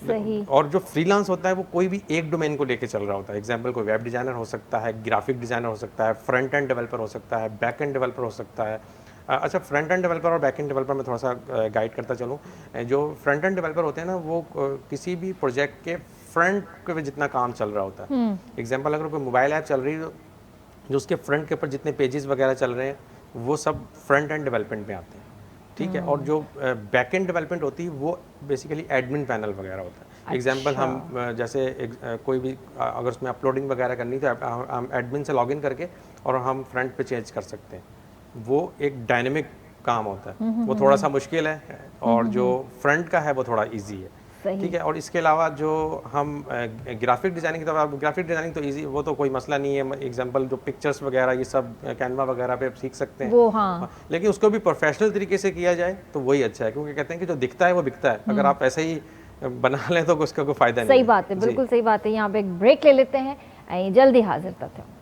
सही। और जो फ्रीलांस होता है वो कोई भी एक डोमेन को लेके चल रहा होता है। एग्जांपल कोई वेब डिज़ाइनर हो सकता है, ग्राफिक डिज़ाइनर हो सकता है, फ्रंट एंड डेवलपर हो सकता है, बैक एंड डेवलपर हो सकता है, अच्छा, फ्रंट एंड डेवलपर और बैक एंड डेवलपर में थोड़ा सा गाइड करता चलूँ। जो फ्रंट एंड डेवलपर होते हैं ना, वो किसी भी प्रोजेक्ट के फ्रंट पे जितना काम चल रहा होता है, एग्जांपल अगर कोई मोबाइल ऐप चल रही है, जो उसके फ्रंट के ऊपर जितने पेजेस वगैरह चल रहे हैं, वो सब फ्रंट एंड डेवलपमेंट में आते हैं, ठीक है। और जो बैक एंड डेवलपमेंट होती है, वो बेसिकली एडमिन पैनल वगैरह होता है। एग्जांपल हम जैसे कोई भी अगर उसमें अपलोडिंग वगैरह करनी तो हम एडमिन से लॉगिन करके और हम फ्रंट पे चेंज कर सकते हैं। वो एक डायनेमिक काम होता है, वो थोड़ा सा मुश्किल है, और जो फ्रंट का है वो थोड़ा इजी है, ठीक है। और इसके अलावा जो हम ग्राफिक डिज़ाइनिंग की तरफ, ग्राफिक डिज़ाइनिंग तो इजी, वो तो कोई मसला नहीं है। एग्जांपल जो पिक्चर्स वगैरह ये सब कैनवा वगैरह पे सीख सकते हैं वो, हाँ। लेकिन उसको भी प्रोफेशनल तरीके से किया जाए तो वही अच्छा है, क्योंकि कहते हैं कि जो दिखता है वो बिकता है। अगर आप ऐसे ही बना लें तो उसका कोई फ़ायदा नहीं है। सही बात है, बिल्कुल सही बात है। यहाँ पे एक ब्रेक ले लेते हैं, जल्दी हाजिर करते हैं।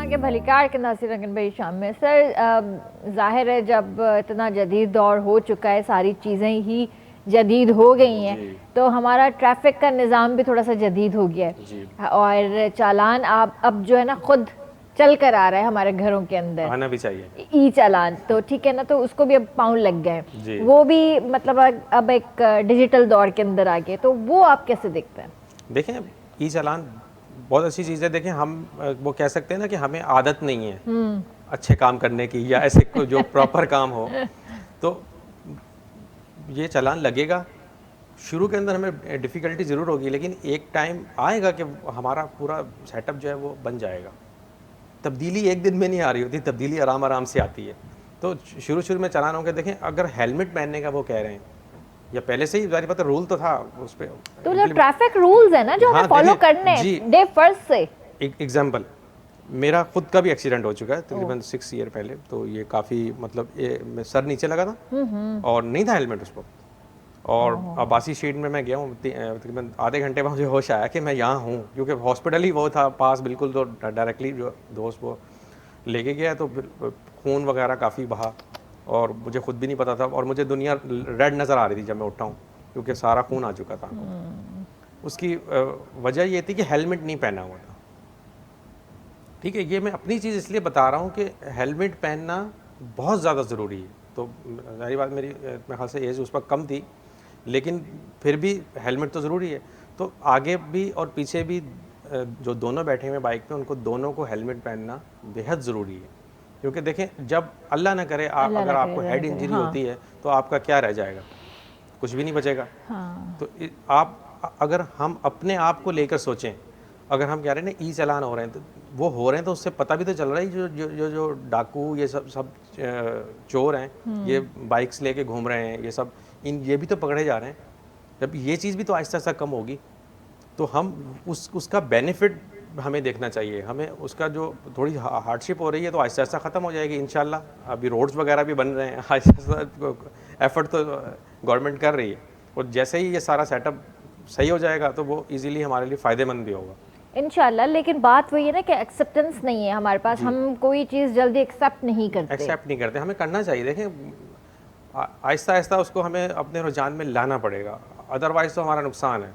के भलीकार के नासिर रंगन भाई शाम में सर, जाहिर है जब इतना जदीद दौर हो चुका है, सारी चीज़ें ही जदीद हो गई हैं, तो हमारा ट्रैफिक का निज़ाम भी थोड़ा सा जदीद हो गया है, और चालान आप अब जो है ना खुद चल कर आ रहा है हमारे घरों के अंदर, आना भी चाहिए ई चालान, तो ठीक है ना, तो उसको भी अब पाउंड लग गए, वो भी मतलब अब एक डिजिटल दौर के अंदर आ गए, तो वो आप कैसे देखते हैं? देखें, ई चालान बहुत अच्छी चीज़ है। देखें, हम वो कह सकते हैं ना कि हमें आदत नहीं है अच्छे काम करने की, या ऐसे जो प्रॉपर काम हो, तो ये चालान लगेगा। शुरू के अंदर हमें डिफ़िकल्टी ज़रूर होगी, लेकिन एक टाइम आएगा कि हमारा पूरा सेटअप जो है वो बन जाएगा। तब्दीली एक दिन में नहीं आ रही होती, तब्दीली आराम आराम से आती है। तो शुरू में चालान होंगे। देखें, अगर हेलमेट पहनने का वो कह रहे हैं, या पहले से ही जारी पता रूल तो था उस पे, तो जो ट्रैफिक रूल्स है ना जो हमें फॉलो करने हैं डे फर्स्ट से। एग्जांपल, मेरा खुद का भी एक्सीडेंट हो चुका है तकरीबन 6 ईयर पहले, तो ये काफ़ी मतलब सर नीचे लगा था और नहीं था हेलमेट उस पर, और अब्बासी स्ट्रीट में मैं गया हूँ, तकरीबन आधे घंटे में मुझे होश आया कि मैं यहाँ हूँ, क्योंकि हॉस्पिटल ही वो था पास बिल्कुल, तो डायरेक्टली जो दोस्त वो लेके गया, तो खून वगैरह काफ़ी बहा, और मुझे खुद भी नहीं पता था, और मुझे दुनिया रेड नज़र आ रही थी जब मैं उठा हूँ, क्योंकि सारा खून आ चुका था। उसकी वजह ये थी कि हेलमेट नहीं पहना हुआ था, ठीक है। ये मैं अपनी चीज़ इसलिए बता रहा हूँ कि हेलमेट पहनना बहुत ज़्यादा ज़रूरी है। तो सारी बात मेरी मेरे ख्याल से एज उस पर कम थी, लेकिन फिर भी हेलमेट तो ज़रूरी है। तो आगे भी और पीछे भी जो दोनों बैठे हुए बाइक पे, उनको दोनों को हेलमेट पहनना बेहद ज़रूरी है, क्योंकि देखें, जब अल्लाह ना करे अगर आपको हेड इंजरी होती है तो आपका क्या रह जाएगा? कुछ भी नहीं बचेगा। तो आप अगर हम अपने आप को लेकर सोचें, अगर हम कह रहे हैं ना ई चालान हो रहे हैं, तो वो हो रहे हैं, तो उससे पता भी तो चल रहा है जो जो जो, जो डाकू ये सब चोर हैं, ये बाइक्स लेके घूम रहे हैं, ये सब ये भी तो पकड़े जा रहे हैं। जब ये चीज़ भी तो आहिस्ता आहिस्ता कम होगी, तो हम उसका बेनिफिट हमें देखना चाहिए। हमें उसका जो थोड़ी हार्डशिप हो रही है तो आहिस्ता आहिस्ता ख़त्म हो जाएगी इंशाल्लाह। अभी रोड्स वगैरह भी बन रहे हैं, आहिस्ता आहिस्ता एफर्ट तो गवर्नमेंट कर रही है, और जैसे ही ये सारा सेटअप सही हो जाएगा तो वो इजीली हमारे लिए फ़ायदेमंद भी होगा इंशाल्लाह। लेकिन बात वही है ना कि एक्सेप्टेंस नहीं है हमारे पास, हम कोई चीज़ जल्दी एक्सेप्ट नहीं करते। हमें करना चाहिए। देखें, आहिस्ता आहिस्ता उसको हमें अपने रुझान में लाना पड़ेगा, अदरवाइज़ तो हमारा नुकसान है।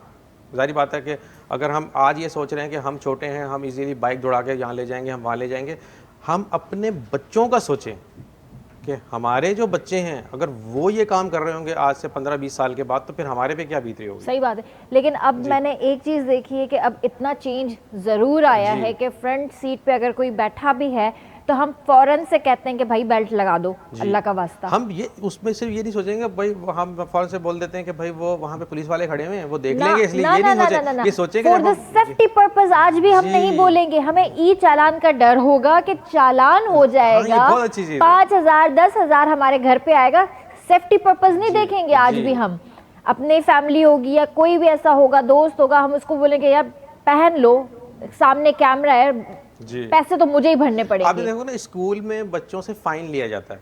ज़ाहिर बात है कि अगर हम आज ये सोच रहे हैं कि हम छोटे हैं, हम इजीली बाइक दौड़ा के यहाँ ले जाएंगे, हम वहाँ ले जाएंगे, हम अपने बच्चों का सोचें कि हमारे जो बच्चे हैं अगर वो ये काम कर रहे होंगे आज से 15-20 साल के बाद, तो फिर हमारे पे क्या बीत रही होगी। सही बात है। लेकिन अब मैंने एक चीज़ देखी है कि अब इतना चेंज ज़रूर आया है कि फ्रंट सीट पे अगर कोई बैठा भी है तो हम फ़ौरन से कहते हैं कि भाई बेल्ट लगा दो, अल्लाह का वास्ता। हम ये उसमें सिर्फ ये नहीं सोचेंगे भाई, हम फ़ौरन से बोल देते हैं कि भाई वो वहाँ पे पुलिस वाले खड़े हुए हैं, वो देख लेंगे, इसलिए ये नहीं सोचेंगे, ये सोचेंगे फॉर द सेफ्टी पर्पस आज भी हम नहीं बोलेंगे। हमें ई चालान का डर होगा कि चालान हो जाएगा, 5,000 10,000 हमारे घर पे आएगा, सेफ्टी पर्पस नहीं देखेंगे आज भी हम। अपने फैमिली होगी या कोई भी ऐसा होगा, दोस्त होगा, हम उसको बोलेंगे यार पहन लो, सामने कैमरा है, पैसे तो मुझे ही भरने पड़ेंगे। आप देखो ना, स्कूल में बच्चों से फाइन लिया जाता है,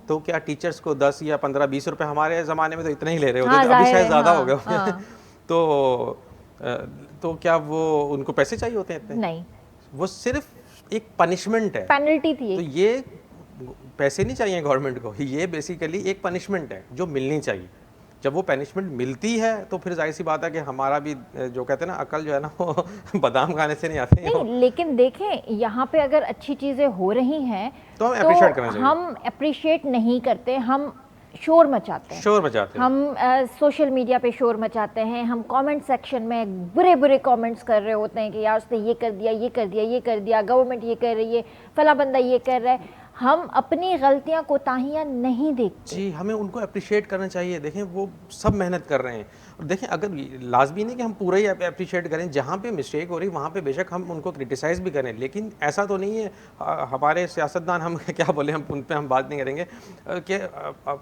तो क्या टीचर्स को 10 या 15-20 रुपए, हमारे ज़माने में तो इतना ही ले रहे होते थे, अभी शायद ज़्यादा हो गया। तो क्या वो उनको पैसे चाहिए होते हैं इतने? नहीं, वो सिर्फ एक पनिशमेंट है, पेनल्टी थी। तो ये पैसे नहीं चाहिए गवर्नमेंट को, ये बेसिकली एक पनिशमेंट है जो मिलनी चाहिए। जब वो पनिशमेंट मिलती है तो फिर जाहिर सी बात है कि हमारा भी जो कहते हैं ना, अकल जो है ना वो बादाम खाने से नहीं आती। नहीं, लेकिन देखें यहाँ पे अगर अच्छी चीजें हो रही हैं तो हम अप्रिशिएट करना चाहिए। हम अप्रिशिएट नहीं करते, हम शोर मचाते हैं, हम सोशल मीडिया पे शोर मचाते हैं, हम कमेंट सेक्शन में बुरे बुरे कमेंट्स कर रहे होते हैं कि यार उसने ये कर दिया, ये कर दिया, ये कर दिया, गवर्नमेंट ये कर रही है, फला बंदा ये कर रहा है। हम अपनी गलतियां कोताहियां नहीं देखते जी, हमें उनको अप्रिशिएट करना चाहिए। देखें वो सब मेहनत कर रहे हैं, और देखें अगर लाजमी नहीं कि हम पूरा ही अप्रिशिएट करें, जहाँ पे मिस्टेक हो रही वहाँ पे बेशक हम उनको क्रिटिसाइज़ भी करें, लेकिन ऐसा तो नहीं है हमारे सियासतदान, हम क्या बोले, हम उन पर हम बात नहीं करेंगे कि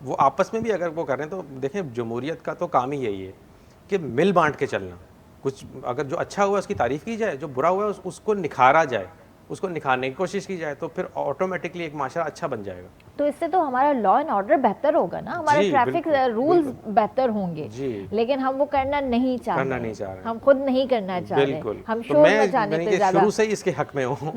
वो आपस में भी अगर वो करें तो देखें जमहूरियत का तो काम ही यही है कि मिल बांट के चलना। कुछ अगर जो अच्छा हुआ उसकी तारीफ़ की जाए, जो बुरा हुआ उसको निखारा जाए, उसको निखारने की कोशिश की जाए, तो फिर ऑटोमेटिकली एक माशरा अच्छा बन जाएगा। तो इससे तो हमारा लॉ एंड ऑर्डर बेहतर होगा ना, हमारे ट्रैफिक रूल्स बेहतर होंगे। लेकिन हम वो करना नहीं चाह रहे, हम खुद नहीं करना चाह रहे, हम शोर मचाने पे ज्यादा। शुरू से ही इसके हक में हूँ।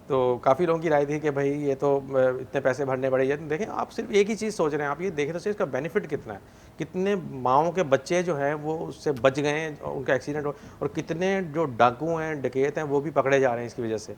तो काफ़ी लोगों की राय थी कि भाई ये तो इतने पैसे भरने पड़े। देखें आप सिर्फ एक ही चीज़ सोच रहे हैं, आप ये देखें तो इसका बेनिफिट कितना है, कितने माओं के बच्चे जो हैं वो उससे बच गए हैं, उनका एक्सीडेंट हो, और कितने जो डाकू हैं, डकैत हैं, वो भी पकड़े जा रहे हैं इसकी वजह से।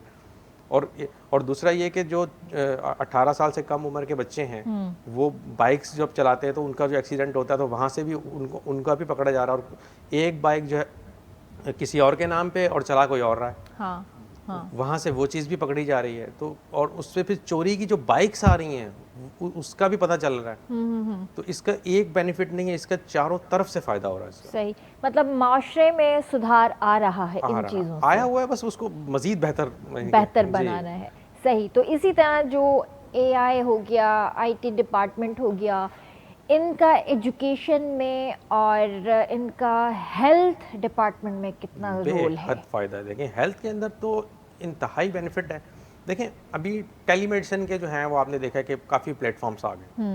और दूसरा ये कि जो 18 साल से कम उम्र के बच्चे हैं वो बाइक्स जब चलाते हैं तो उनका जो एक्सीडेंट होता है तो वहाँ से भी उनका भी पकड़ा जा रहा है, और एक बाइक जो है किसी और के नाम पे और चला कोई और रहा है, हाँ। वहाँ से वो चीज़ भी पकड़ी जा रही है। तो और उससे फिर चोरी की जो बाइक्स आ रही हैं उसका भी पता चल रहा है। तो इसका एक बेनिफिट नहीं है, इसका चारों तरफ से फ़ायदा हो रहा है। सही, मतलब माशरे में सुधार आ रहा है इन चीज़ों से, आया हुआ है, बस उसको मज़ीद बेहतर बनाना है। सही, तो इसी तरह जो AI हो गया, IT डिपार्टमेंट हो गया, इनका एजुकेशन में और इनका हेल्थ डिपार्टमेंट में कितना रोल है? बेहद फ़ायदा है। देखें हेल्थ के अंदर तो इंतहाई बेनिफिट है। देखें अभी टेलीमेडिसिन के जो हैं वो आपने देखा है कि काफ़ी प्लेटफॉर्म्स आ गए।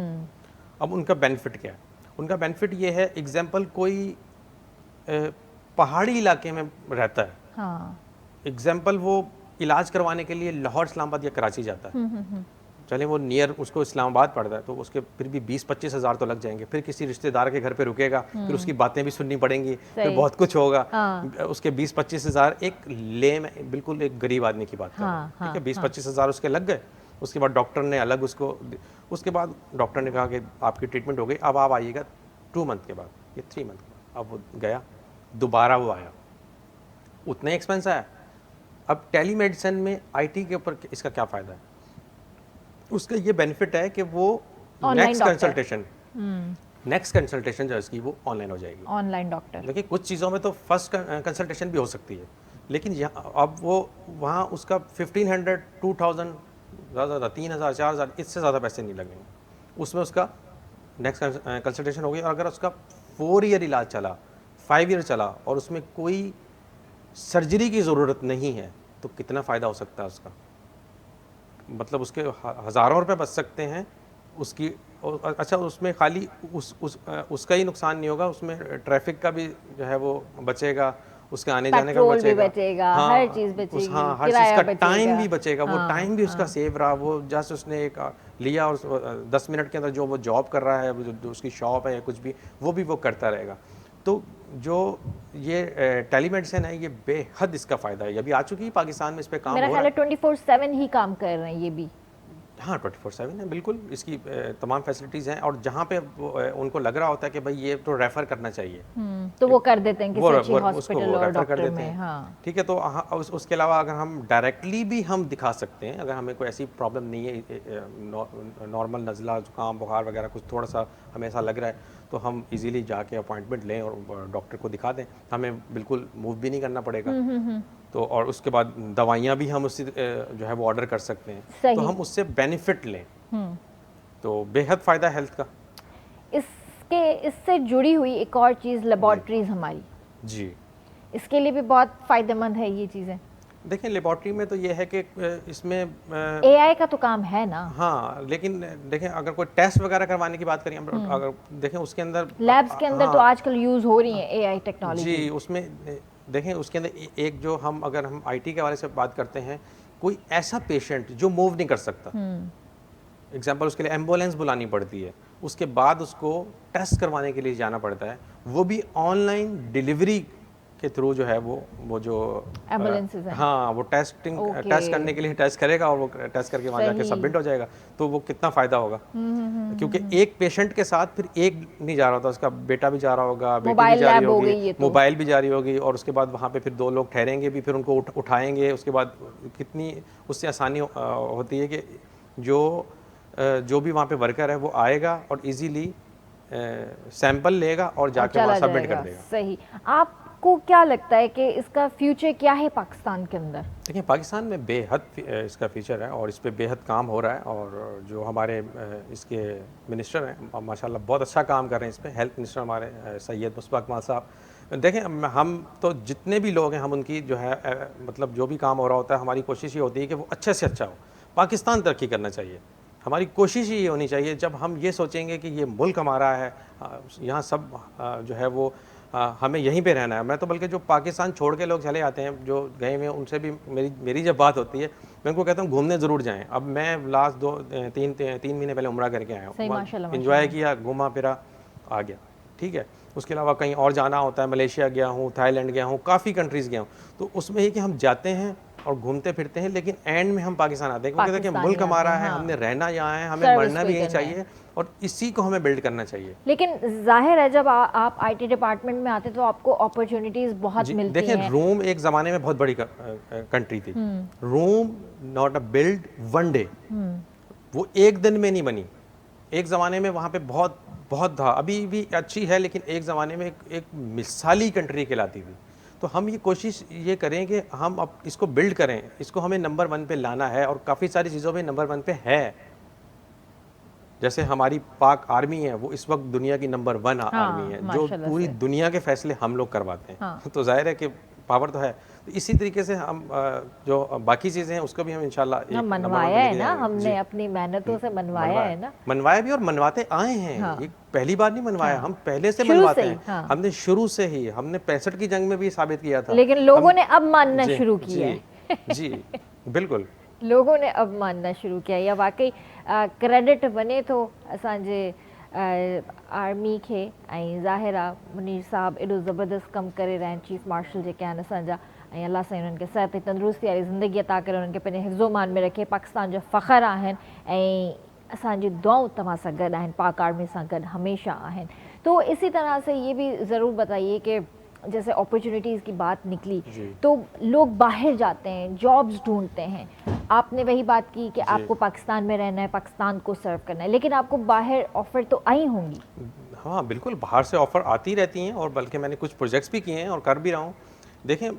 अब उनका बेनिफिट क्या है? उनका बेनिफिट ये है, एग्जाम्पल कोई पहाड़ी इलाके में रहता है, हाँ। एग्जाम्पल वो इलाज करवाने के लिए लाहौर, इस्लामाबाद या कराची जाता है, चले वो नियर उसको इस्लामाबाद पड़ता है, तो उसके फिर भी 20-25 हज़ार तो लग जाएंगे। फिर किसी रिश्तेदार के घर पे रुकेगा, फिर उसकी बातें भी सुननी पड़ेंगी, फिर बहुत कुछ होगा। उसके 20-25 हज़ार एक लेम, बिल्कुल एक गरीब आदमी की बात कर, ठीक है, 20-25 हज़ार उसके लग गए। उसके बाद डॉक्टर ने अलग उसके बाद डॉक्टर ने कहा कि आपकी ट्रीटमेंट हो गई, अब आप आइएगा 2 मंथ के बाद या 3 मंथ के बाद। अब वो गया, दोबारा वो आया, उतना ही एक्सपेंस आया। अब टेलीमेडिसिन में IT के ऊपर इसका क्या फ़ायदा है? उसका ये बेनिफिट है कि वो नेक्स्ट कंसल्टेशन जो है इसकी वो ऑनलाइन हो जाएगी, ऑनलाइन डॉक्टर। देखिए कुछ चीज़ों में तो फर्स्ट कंसल्टेशन भी हो सकती है, लेकिन यहाँ अब वो वहाँ उसका 1500, 2000 ज़्यादा 3000, 4000 इससे ज़्यादा पैसे नहीं लगेंगे। उसमें उसका नेक्स्ट कंसल्टेशन हो गई, और अगर उसका 4 ईयर इलाज चला, 5 ईयर चला और उसमें कोई सर्जरी की ज़रूरत नहीं है, तो कितना फ़ायदा हो सकता है उसका। मतलब उसके हज़ारों रुपए बच सकते हैं उसकी। अच्छा, उसमें खाली उसका ही नुकसान नहीं होगा, उसमें ट्रैफिक का भी जो है वो बचेगा, उसके आने जाने का बचेगा, हाँ, हर चीज़ बचेगी, हाँ, हर चीज़ का टाइम भी बचेगा। वो टाइम भी उसका सेव रहा। वो जस्ट उसने एक लिया और 10 मिनट के अंदर जो वो जॉब कर रहा है, जो उसकी शॉप है या कुछ भी, वो भी वो करता रहेगा। तो जो ये टेलीमेडिसिन है, ये बेहद इसका फ़ायदा है। ये भी आ चुकी है पाकिस्तान में, इस पे काम हो रहा है। मेरा ख्याल है 24/7 ही काम कर रहे हैं ये भी। हाँ 24/7 है, बिल्कुल इसकी तमाम फैसिलिटीज़ हैं। और जहाँ पे उनको लग रहा होता है कि भाई ये तो रेफ़र करना चाहिए, तो वो कर देते हैं किसी अच्छी हॉस्पिटल और रेफ़र कर डॉक्टर देते में। हैं, हाँ ठीक है। तो उसके अलावा अगर हम डायरेक्टली भी हम दिखा सकते हैं, अगर हमें कोई ऐसी प्रॉब्लम नहीं है, नॉर्मल नज़ला, जुकाम, बुखार वगैरह कुछ थोड़ा सा हमें ऐसा लग रहा है, तो हम इजीली जाके अपॉइंटमेंट लें और डॉक्टर को दिखा दें। हमें बिल्कुल मूव भी नहीं करना पड़ेगा। तो और उसके बाद दवाइयाँ भी हम उससे जो है वो ऑर्डर कर सकते हैं, तो हम उससे बेनिफिट लें। तो बेहद फ़ायदा है हेल्थ का। इस इसके इससे जुड़ी हुई एक और चीज़ लेबॉर्ट्रीज हमारी, जी इसके लिए भी बहुत फ़ायदेमंद है ये चीज़ें। देखें लेबॉर्ट्री में तो ये है कि इसमें एआई का तो काम है ना, हाँ, लेकिन देखें अगर कोई टेस्ट वगैरह करवाने की बात करें, अगर देखें उसके अंदर लैब्स के अंदर तो हाँ, आजकल यूज़ हो रही है एआई टेक्नोलॉजी। जी उसमें देखें उसके अंदर एक जो अगर हम आईटी के हवाले से बात करते हैं, कोई ऐसा पेशेंट जो मूव नहीं कर सकता, एग्जाम्पल उसके लिए एम्बुलेंस बुलानी पड़ती है, उसके बाद उसको टेस्ट करवाने के लिए जाना पड़ता है, वो भी ऑनलाइन डिलीवरी के थ्रू जो है वो जो एम्बुलेंसेस हैं। हाँ वो टेस्ट करने के लिए टेस्ट करेगा और वो टेस्ट करके वहाँ जाके सबमिट हो जाएगा, तो वो कितना फ़ायदा होगा। क्योंकि एक पेशेंट के साथ फिर एक नहीं जा रहा होता, उसका बेटा भी जा रहा होगा, बेटी भी जा रही होगी, मोबाइल भी जा रही होगी, और उसके बाद वहाँ पे फिर 2 लोग ठहरेंगे भी, फिर उनको उठाएंगे, उसके बाद कितनी उससे आसानी होती है कि जो भी वहाँ पे वर्कर है वो आएगा और इजीली सैंपल लेगा और जाके वहाँ सबमिट कर देगा। सही। आपको क्या लगता है कि इसका फ्यूचर क्या है पाकिस्तान के अंदर? देखिए पाकिस्तान में बेहद इसका फीचर है और इस पे बेहद काम हो रहा है, और जो हमारे इसके मिनिस्टर हैं माशाल्लाह बहुत अच्छा काम कर रहे हैं इस पे। हेल्थ मिनिस्टर हमारे सैयद मुश्ताक कमाल साहब, देखें हम तो जितने भी लोग हैं हम उनकी जो है मतलब जो भी काम हो रहा होता है, हमारी कोशिश ये होती है कि वो अच्छे से अच्छा हो। पाकिस्तान तरक्की करना चाहिए, हमारी कोशिश ये होनी चाहिए। जब हम ये सोचेंगे कि ये मुल्क हमारा है, यहाँ सब जो है वो हमें यहीं पे रहना है, मैं तो बल्कि जो पाकिस्तान छोड़ के लोग चले आते हैं, जो गए हुए हैं, उनसे भी मेरी जब बात होती है मैं उनको कहता हूँ घूमने ज़रूर जाएं। अब मैं लास्ट 3 महीने पहले उम्रा करके आया हूँ, इंजॉय किया, घूमा फिरा, आ गया, ठीक है। उसके अलावा कहीं और जाना होता है, मलेशिया गया हूँ, थाईलैंड गया हूँ, काफ़ी कंट्रीज़ गया हूँ, तो उसमें ये कि हम जाते हैं और घूमते फिरते हैं, लेकिन एंड में हम पाकिस्तान आते हैं, क्योंकि देखिए मुल्क हमारा है, हमने रहना यहाँ है, हमें मरना भी यहीं चाहिए, और इसी को हमें बिल्ड करना चाहिए। लेकिन जाहिर है जब आप आईटी डिपार्टमेंट में आते तो आपको अपॉर्चुनिटीज बहुत मिलती हैं। देखें रोम एक ज़माने में बहुत बड़ी कंट्री थी, Rome not a build one day, वो एक दिन में नहीं बनी। एक ज़माने में वहाँ पे बहुत था, अभी भी अच्छी है, लेकिन एक ज़माने में एक मिसाली कंट्री कहलाती थी। तो हम ये कोशिश ये करें कि हम अब इसको बिल्ड करें, इसको हमें नंबर 1 पे लाना है, और काफ़ी सारी चीज़ों में नंबर 1 पे है। जैसे हमारी पाक आर्मी है, वो इस वक्त दुनिया की नंबर 1 आर्मी है, जो पूरी दुनिया के फैसले हम लोग करवाते हैं। तो जाहिर है कि पावर तो है। तो इसी तरीके से हम जो बाकी चीज़ें हैं उसको भी हम इंशाल्लाह मनवाया है ना, हमने अपनी मेहनतों से मनवाया है ना, मनवाया भी और मनवाते आए हैं। ये पहली बार नहीं मनवाया, हम पहले से मनवाते हैं। हमने शुरू से ही, हमने 65 की जंग में भी साबित किया था, लेकिन लोगों ने अब मानना शुरू किया है। जी बिल्कुल, लोगों ने अब मानना शुरू किया। या वाकई क्रेडिट बने तो असांजे आर्मी खे, ऐं ज़ाहिर आहे मुनीर साहब एॾो ज़बरदस्त कमु करे रहिया आहिनि, चीफ मार्शल जेके आहिनि असांजा, ऐं अल्लाह साईं उन्हनि खे सिहत तंदुरुस्ती वारी ज़िंदगी अता करे, उन्हनि खे पंहिंजे हिफ़्ज़ो मान में रखे, पाकिस्तान जो फ़ख़्रु आहिनि, ऐं असांजी दुआऊं तव्हां सां गॾु आहिनि, पाक आर्मी सां गॾु हमेशा आहिनि। तो इसी तरह से ये भी ज़रूर बताइए कि जैसे अपॉर्चुनिटीज़ की बात निकली तो लोग बाहर जाते हैं, जॉब्स ढूंढते हैं, आपने वही बात की कि आपको पाकिस्तान में रहना है, पाकिस्तान को सर्व करना है, लेकिन आपको बाहर ऑफ़र तो आई होंगी। हाँ बिल्कुल, बाहर से ऑफ़र आती रहती हैं, और बल्कि मैंने कुछ प्रोजेक्ट्स भी किए हैं और कर भी रहा हूँ। देखें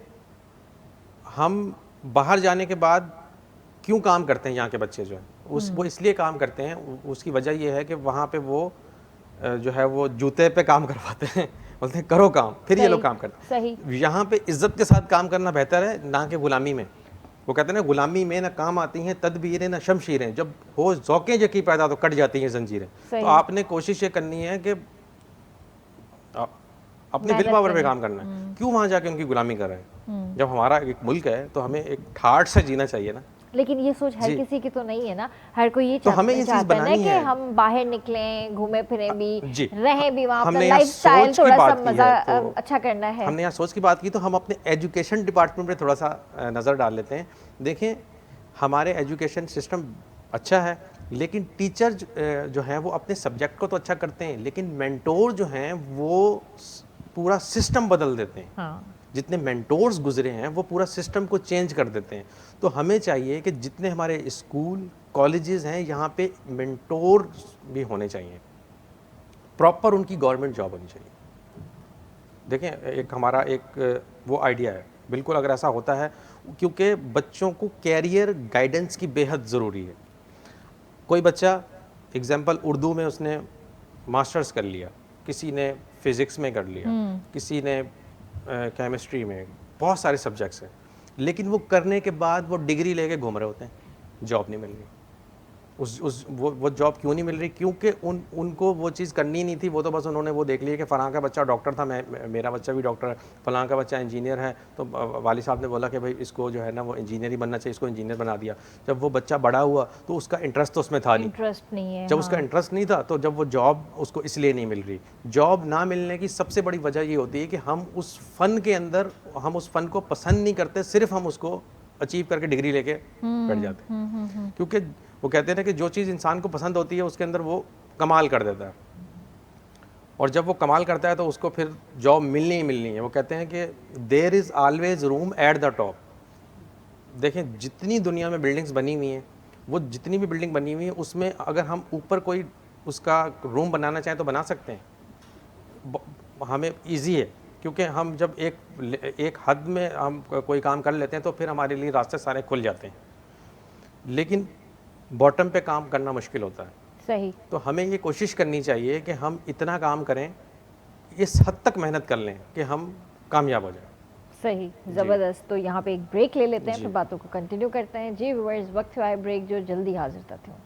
हम बाहर जाने के बाद क्यों काम करते हैं, यहाँ के बच्चे जो हैं वो इसलिए काम करते हैं, उसकी वजह ये है कि वहाँ पे वो जो है वो जूते पे काम करवाते हैं, बोलते हैं करो काम, फिर ये लोग काम करते हैं। यहाँ पे इज्जत के साथ काम करना बेहतर है ना कि गुलामी में। वो कहते हैं ना, गुलामी में ना काम आती हैं तदबीरें ना शमशीरें, जब हो ज़ौक़ें जकी पैदा तो कट जाती हैं जंजीरें। तो आपने कोशिश ये करनी है कि अपने विल पावर पे काम करना है, क्यों वहाँ जाके उनकी गुलामी कर रहे हैं। जब हमारा एक मुल्क है तो हमें एक ठाठ से जीना चाहिए ना। लेकिन ये सोच हर किसी की तो नहीं है ना, हर कोई ये तो हमें ये चीज़ बनानी है कि हम बाहर निकलें, घूमे फिरे भी, रहें भी, वहाँ अपना लाइफस्टाइल थोड़ा सा मजा अच्छा करना है। हमने यहाँ सोच की बात की, तो हम अपने एजुकेशन डिपार्टमेंट पे थोड़ा सा नज़र डाल लेते हैं। देखें हमारे एजुकेशन सिस्टम अच्छा है, लेकिन टीचर जो हैं वो अपने सब्जेक्ट को तो अच्छा करते हैं, लेकिन मेंटोर जो हैं वो पूरा सिस्टम बदल देते हैं। जितने मेंटोर्स गुजरे हैं वो पूरा सिस्टम को चेंज कर देते हैं। तो हमें चाहिए कि जितने हमारे स्कूल कॉलेजेस हैं यहाँ पे मेंटोर भी होने चाहिए, प्रॉपर उनकी गवर्नमेंट जॉब होनी चाहिए। देखें एक हमारा एक वो आइडिया है, बिल्कुल अगर ऐसा होता है, क्योंकि बच्चों को कैरियर गाइडेंस की बेहद ज़रूरी है। कोई बच्चा एग्जाम्पल उर्दू में उसने मास्टर्स कर लिया, किसी ने फिज़िक्स में कर लिया, किसी ने केमिस्ट्री में, बहुत सारे सब्जेक्ट्स हैं, लेकिन वो करने के बाद वो डिग्री लेके घूम रहे होते हैं, जॉब नहीं मिल रही। वो जॉब क्यों नहीं मिल रही? क्योंकि उनको वो चीज़ करनी नहीं थी। वो तो बस उन्होंने वो देख लिया कि फ़लाँ का बच्चा डॉक्टर था, मेरा बच्चा भी डॉक्टर है, फ़लाँ का बच्चा इंजीनियर है, तो वाली साहब ने बोला कि भाई इसको जो है ना वो इंजीनियर ही बनना चाहिए, इसको इंजीनियर बना दिया। जब वो बच्चा बड़ा हुआ तो उसका इंटरेस्ट तो उसमें था नहीं, इंटरेस्ट नहीं है। जब उसका इंटरेस्ट नहीं था तो जब वो जॉब उसको इसलिए नहीं मिल रही। जॉब ना मिलने की सबसे बड़ी वजह ये होती है कि हम उस फ़न के अंदर, हम उस फ़न को पसंद नहीं करते, सिर्फ हम उसको अचीव करके डिग्री लेके बैठ जाते हैं। क्योंकि वो कहते हैं ना कि जो चीज़ इंसान को पसंद होती है उसके अंदर वो कमाल कर देता है, और जब वो कमाल करता है तो उसको फिर जॉब मिलनी ही मिलनी है। वो कहते हैं कि there is always room at the top. देखें जितनी दुनिया में बिल्डिंग्स बनी हुई हैं, वो जितनी भी बिल्डिंग बनी हुई है उसमें अगर हम ऊपर कोई उसका रूम बनाना चाहें तो बना सकते हैं, हमें ईजी है, क्योंकि हम जब एक हद में हम कोई काम कर लेते हैं तो फिर हमारे लिए रास्ते सारे खुल जाते हैं। लेकिन बॉटम पे काम करना मुश्किल होता है। सही। तो हमें ये कोशिश करनी चाहिए कि हम इतना काम करें, इस हद तक मेहनत कर लें कि हम कामयाब हो जाएं। सही, ज़बरदस्त। तो यहाँ पे एक ब्रेक ले लेते हैं, फिर बातों को कंटिन्यू करते हैं। जी व्यूअर्स, वक्त हुआ है ब्रेक, जो जल्दी हाजिर करती हूँ।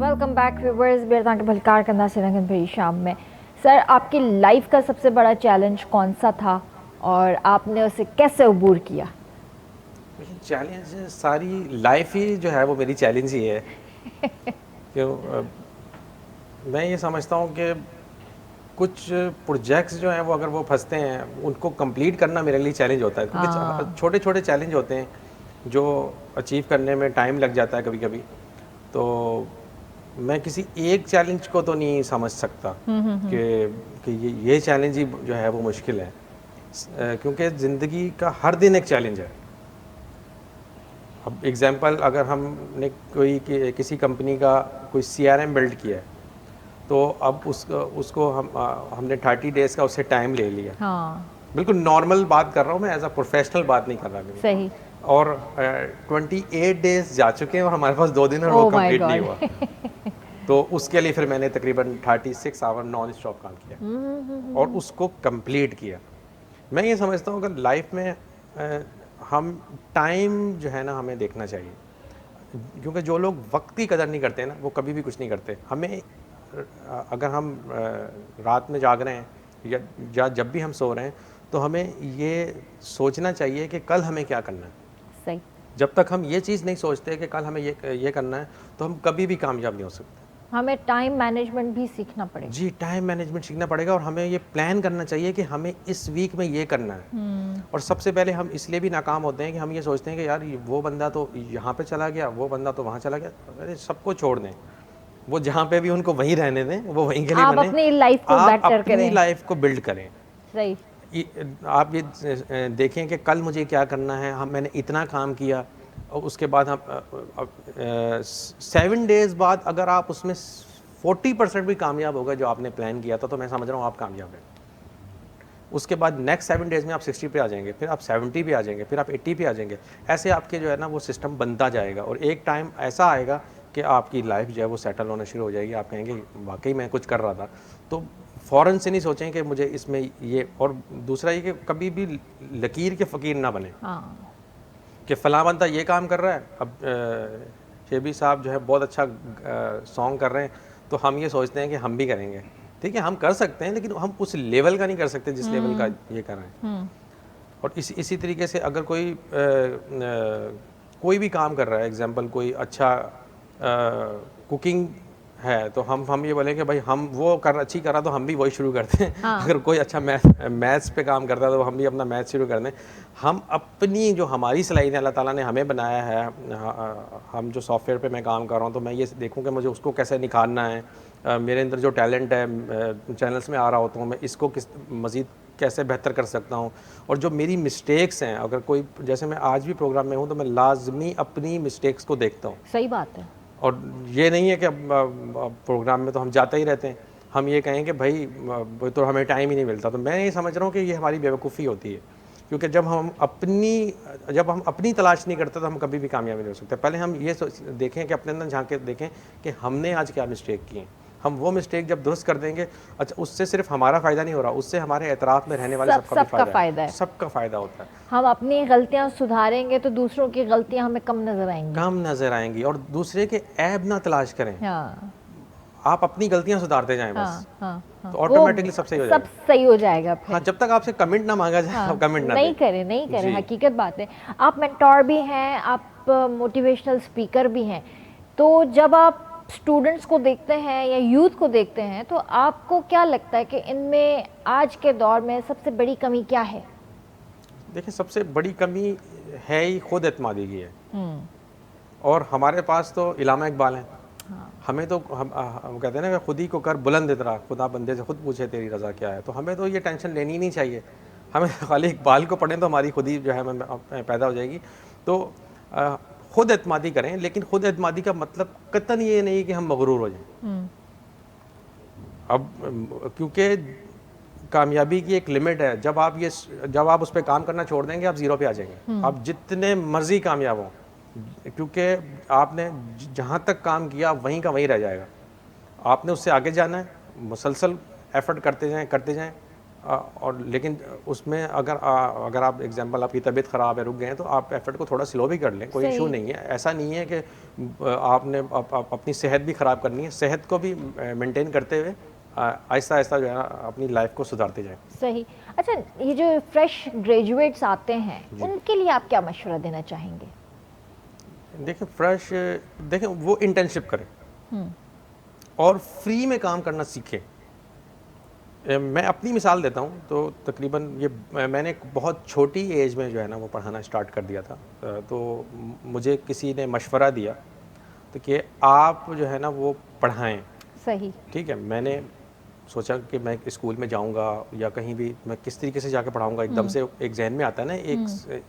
वेलकम बैक व्यूअर्स, बेरता के भलकार कंदा से रंगन भरी शाम में। सर, आपकी लाइफ का सबसे बड़ा चैलेंज कौन सा था और आपने उसे कैसे अबूर किया? चैलेंज, सारी लाइफ ही जो है वो मेरी चैलेंज ही है। क्यों मैं ये समझता हूँ कि कुछ प्रोजेक्ट्स जो हैं वो अगर वो फंसते हैं उनको कंप्लीट करना मेरे लिए चैलेंज होता है, क्योंकि छोटे छोटे चैलेंज होते हैं जो अचीव करने में टाइम लग जाता है कभी कभी। तो मैं किसी एक चैलेंज को तो नहीं समझ सकता कि ये चैलेंज ही जो है वो मुश्किल है, क्योंकि ज़िंदगी का हर दिन एक चैलेंज है। अब एग्जांपल, अगर हमने किसी कंपनी का कोई CRM बिल्ड किया है तो अब उसको हमने 30 डेज़ का उससे टाइम ले लिया। बिल्कुल नॉर्मल बात कर रहा हूँ मैं, एज अ प्रोफेशनल बात नहीं कर रहा। सही। और 28 डेज़ जा चुके हैं और हमारे पास 2 दिन और वो कंप्लीट नहीं हुआ। तो उसके लिए फिर मैंने तकरीबन 36 आवर नॉन स्टॉप काम किया और उसको कंप्लीट किया। मैं ये समझता हूँ कि लाइफ में हम टाइम जो है ना हमें देखना चाहिए, क्योंकि जो लोग वक्त की कदर नहीं करते ना वो कभी भी कुछ नहीं करते। हमें अगर हम रात में जाग रहे हैं या जब भी हम सो रहे हैं तो हमें ये सोचना चाहिए कि कल हमें क्या करना है। सही। जब तक हम ये चीज़ नहीं सोचते कि कल हमें ये करना है तो हम कभी भी कामयाब नहीं हो सकते। हमें टाइम मैनेजमेंट भी सीखना पड़ेगा। जी, टाइम मैनेजमेंट सीखना पड़ेगा और हमें ये प्लान करना चाहिए कि हमें इस वीक में ये करना है। और सबसे पहले हम इसलिए भी नाकाम होते हैं कि हम ये सोचते हैं कि यार वो बंदा तो यहाँ पे चला गया, वो बंदा तो वहाँ चला गया। अरे सबको छोड़ दें, वो जहाँ पे भी उनको वहीं रहने दें, वो वहीं के लिए बने। अपनी लाइफ को बेटर करें, अपनी लाइफ को बिल्ड करें। सही। आप ये देखें कि कल मुझे क्या करना है। मैंने इतना काम किया और उसके बाद हम 7 डेज़ बाद अगर आप उसमें 40% भी कामयाब हो गए जो आपने प्लान किया था, तो मैं समझ रहा हूँ आप कामयाब हैं। उसके बाद नेक्स्ट 7 डेज़ में आप 60 पे आ जाएंगे, फिर आप 70 पे आ जाएंगे, फिर आप 80 पे आ जाएंगे। ऐसे आपके जो है ना वो सिस्टम बनता जाएगा और एक टाइम ऐसा आएगा कि आपकी लाइफ जो है वो सेटल होना शुरू हो जाएगी। आप कहेंगे वाकई मैं कुछ कर रहा था। तो फ़ौरन से नहीं सोचें कि मुझे इसमें ये, और दूसरा ये कि कभी भी लकीर के फ़कीर ना बने कि फ़लाँ बंदा ये काम कर रहा है। अब शेबी साहब जो है बहुत अच्छा सॉन्ग कर रहे हैं तो हम ये सोचते हैं कि हम भी करेंगे। ठीक है, हम कर सकते हैं लेकिन हम उस लेवल का नहीं कर सकते जिस लेवल का ये कर रहे हैं। और इसी तरीके से अगर कोई भी काम कर रहा है, एग्जांपल कोई अच्छा कुकिंग है, तो हम ये बोलें कि भाई हम वो अच्छी कर रहा तो हम भी वही शुरू करते हैं। अगर कोई अच्छा मैथ्स पे काम करता है तो हम भी अपना मैथ्स शुरू कर दें। हम अपनी जो हमारी सलाहियत अल्लाह ताला ने हमें बनाया है, हम जो सॉफ्टवेयर पे मैं काम कर रहा हूँ तो मैं ये देखूँ कि मुझे उसको कैसे निखारना है। मेरे अंदर जो टैलेंट है, चैनल्स में आ रहा होता हूँ मैं, इसको किस मज़ीद कैसे बेहतर कर सकता हूँ। और जो मेरी मिस्टेक्स हैं, अगर कोई, जैसे मैं आज भी प्रोग्राम में हूँ तो मैं लाजमी अपनी मिस्टेक्स को देखता हूँ। सही बात है। और ये नहीं है कि प्रोग्राम में तो हम जाते ही रहते हैं, हम ये कहें कि भाई वो तो हमें टाइम ही नहीं मिलता। तो मैं ये समझ रहा हूँ कि ये हमारी बेवकूफ़ी होती है, क्योंकि जब हम अपनी तलाश नहीं करते तो हम कभी भी कामयाबी नहीं हो सकते। पहले हम ये देखें कि अपने अंदर झांक के देखें कि हमने आज क्या मिस्टेक की है। हम वो मिस्टेक जब दुरुस्त कर देंगे, अच्छा, उससे सिर्फ हमारा फ़ायदा नहीं हो रहा, उससे हमारे एतराफ़ में रहने वाले सबका फ़ायदा है, सबका फ़ायदा होता है। हम अपनी गलतियां सुधारेंगे तो दूसरों की गलतियां हमें कम नज़र आएंगी और दूसरे के ऐब ना तलाश करें। हाँ। आप अपनी गलतियां सुधारते जाएं बस। हाँ, तो ऑटोमेटिकली सब सही हो जाएगा। सब सही हो जाएगा फिर। हाँ, जब तक आपसे कमेंट ना मांगा जाए, आप कमेंट ना नहीं करें, हकीकत बात है। आप मेंटोर भी हैं, आप मोटिवेशनल स्पीकर भी हैं, तो जब आप स्टूडेंट्स को देखते हैं या यूथ को देखते हैं तो आपको क्या लगता है कि इनमें आज के दौर में सबसे बड़ी कमी क्या है? देखिए, सबसे बड़ी कमी है ही खुद एतमादी की है। और हमारे पास तो इलामा इकबाल हैं। हमें तो हम कहते हैं ना कि खुद ही को कर बुलंद इतरा, खुदा बंदे से खुद पूछे तेरी रज़ा क्या है। तो हमें तो ये टेंशन लेनी ही नहीं चाहिए। हमें खाली इकबाल को पढ़ें तो हमारी खुद ही जो है हमें पैदा हो जाएगी। तो खुद एतमादी करें, लेकिन खुद एतमादी का मतलब कतई ये नहीं कि हम मगरूर हो जाएं। अब क्योंकि कामयाबी की एक लिमिट है। जब आप उस पर काम करना छोड़ देंगे, आप ज़ीरो पे आ जाएंगे। आप जितने मर्जी कामयाब हों, क्योंकि आपने जहाँ तक काम किया वहीं का वहीं रह जाएगा। आपने उससे आगे जाना है, मुसलसल एफर्ट करते जाएं। और लेकिन उसमें अगर आप एग्जांपल, आपकी तबीयत ख़राब है, रुक गए हैं, तो आप एफर्ट को थोड़ा स्लो भी कर लें, कोई इशू नहीं है। ऐसा नहीं है कि आपने अपनी सेहत भी ख़राब करनी है। सेहत को भी मेंटेन करते हुए आहिस्ता आहिस्ता जो है ना अपनी लाइफ को सुधारते जाएं। सही। अच्छा, ये जो फ्रेश ग्रेजुएट्स आते हैं उनके लिए आप क्या मशवरा देना चाहेंगे? देखें वो इंटर्नशिप करें और फ्री में काम करना सीखें। मैं अपनी मिसाल देता हूँ, तो तकरीबन ये मैंने एक बहुत छोटी एज में जो है ना वो पढ़ाना स्टार्ट कर दिया था। तो मुझे किसी ने मशवरा दिया तो कि आप जो है ना वो पढ़ाएं। सही, ठीक है। मैंने सोचा कि मैं स्कूल में जाऊंगा या कहीं भी मैं किस तरीके से जाकर पढ़ाऊंगा। एकदम से एक जहन में आता है ना, एक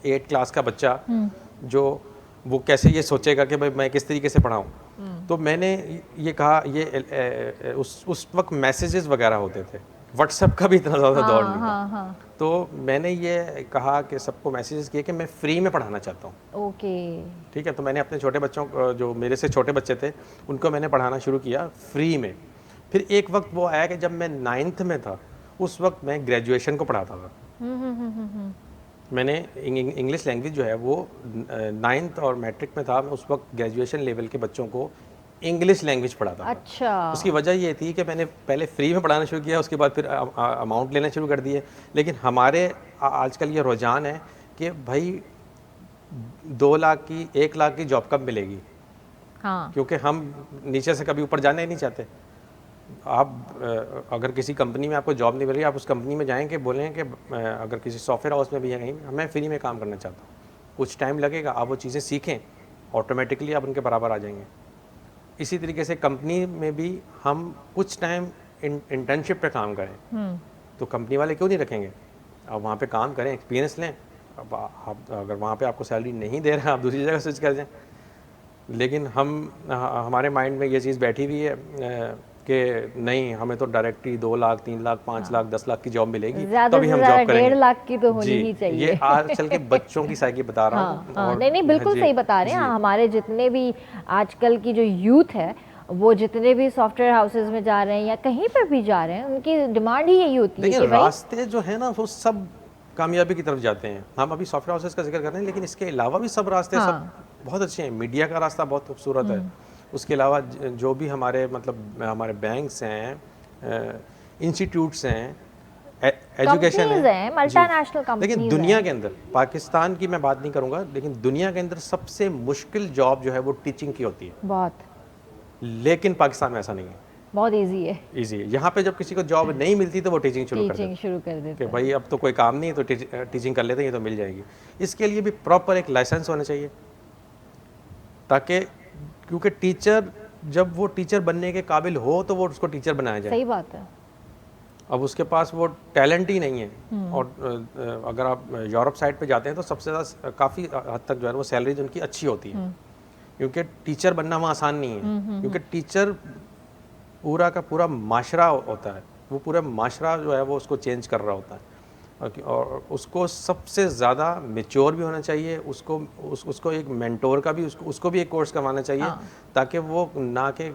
8 क्लास का बच्चा जो वो कैसे ये सोचेगा कि भाई मैं किस तरीके से पढ़ाऊँ। तो मैंने ये कहा, ये उस वक्त मैसेजेस वगैरह होते थे, व्हाट्सएप का भी इतना ज़्यादा दौर नहीं था। तो मैंने ये कहा कि सबको मैसेजेस किए कि मैं फ्री में पढ़ाना चाहता हूँ। ओके, ठीक है। तो मैंने अपने छोटे बच्चों को, जो मेरे से छोटे बच्चे थे, उनको मैंने पढ़ाना शुरू किया फ्री में। फिर एक वक्त वो आया कि जब मैं 9th में था, उस वक्त मैं ग्रेजुएशन को पढ़ाता था। मैंने इंग्लिश लैंग्वेज जो है वो 9th और मैट्रिक में था। मैं उस वक्त ग्रेजुएशन लेवल के बच्चों को इंग्लिश लैंग्वेज पढ़ाता था। अच्छा। उसकी वजह ये थी कि मैंने पहले फ्री में पढ़ाना शुरू किया, उसके बाद फिर अमाउंट लेना शुरू कर दिए। लेकिन हमारे आजकल ये रुझान है कि भाई 2 लाख की 1 लाख की जॉब कब मिलेगी। हाँ। क्योंकि हम नीचे से कभी ऊपर जाना ही नहीं चाहते। आप अगर किसी कंपनी में आपको जॉब नहीं मिल रही, आप उस कंपनी में जाएं कि बोलें कि अगर किसी सॉफ्टवेयर हाउस में भी है कहीं, मैं फ्री में काम करना चाहता हूँ। कुछ टाइम लगेगा, आप वो चीज़ें सीखें, ऑटोमेटिकली आप उनके बराबर आ जाएंगे। इसी तरीके से कंपनी में भी हम कुछ टाइम इंटर्नशिप पे काम करें, तो कंपनी वाले क्यों नहीं रखेंगे। आप वहाँ पे काम करें, एक्सपीरियंस लें। अब आप अगर वहाँ पे आपको सैलरी नहीं दे रहे हैं, आप दूसरी जगह स्विच कर जाएं। लेकिन हमारे माइंड में ये चीज़ बैठी हुई है कि नहीं, हमें तो डायरेक्टली 2 लाख 3 लाख 5 लाख 10 लाख की जॉब मिलेगी, तभी हम जॉब करेंगे। 1.5 लाख की तो होनी ही चाहिए। ये आजकल के बच्चों की साइकी बता रहा हूँ। हाँ, नहीं बिल्कुल सही बता रहे हैं। हमारे जितने भी आजकल की जो यूथ है, वो जितने भी सॉफ्टवेयर हाउसेज में जा रहे हैं या कहीं पर भी जा रहे हैं, उनकी डिमांड ही यही होती है कि रास्ते जो है ना वो सब कामयाबी की तरफ जाते हैं। हम अभी सॉफ्टवेयर हाउसेज का जिक्र कर रहे हैं, लेकिन इसके अलावा भी सब रास्ते सब बहुत अच्छे हैं। मीडिया का रास्ता बहुत खूबसूरत है। उसके अलावा जो भी हमारे हमारे बैंक्स हैं, इंस्टीट्यूट्स हैं, एजुकेशन है, मल्टीनेशनल कंपनीज। लेकिन दुनिया के अंदर, पाकिस्तान की मैं बात नहीं करूंगा, लेकिन दुनिया के अंदर सबसे मुश्किल जॉब जो है वो टीचिंग की होती है। बहुत लेकिन पाकिस्तान में ऐसा नहीं है, बहुत इजी है, ईजी है। यहाँ पे जब किसी को जॉब नहीं मिलती तो वो टीचिंग शुरू कर टीचिंग शुरू कर देते देते कि भाई अब तो कोई काम नहीं है तो टीचिंग कर लेते हैं, ये तो मिल जाएगी। इसके लिए भी प्रॉपर एक लाइसेंस होना चाहिए, ताकि क्योंकि टीचर जब वो टीचर बनने के काबिल हो तो वो उसको टीचर बनाया जाए। सही बात है। अब उसके पास वो टैलेंट ही नहीं है। और अगर आप यूरोप साइड पे जाते हैं तो सबसे ज़्यादा काफ़ी हद तक जो है वो सैलरीज उनकी अच्छी होती है, क्योंकि टीचर बनना वहाँ आसान नहीं है। क्योंकि टीचर पूरा का पूरा माशरा होता है, वो पूरा माशरा जो है वो उसको चेंज कर रहा होता है, और उसको सबसे ज़्यादा मेच्योर भी होना चाहिए। उसको एक मेंटोर का भी उसको भी एक कोर्स करवाना चाहिए, ताकि वो ना कि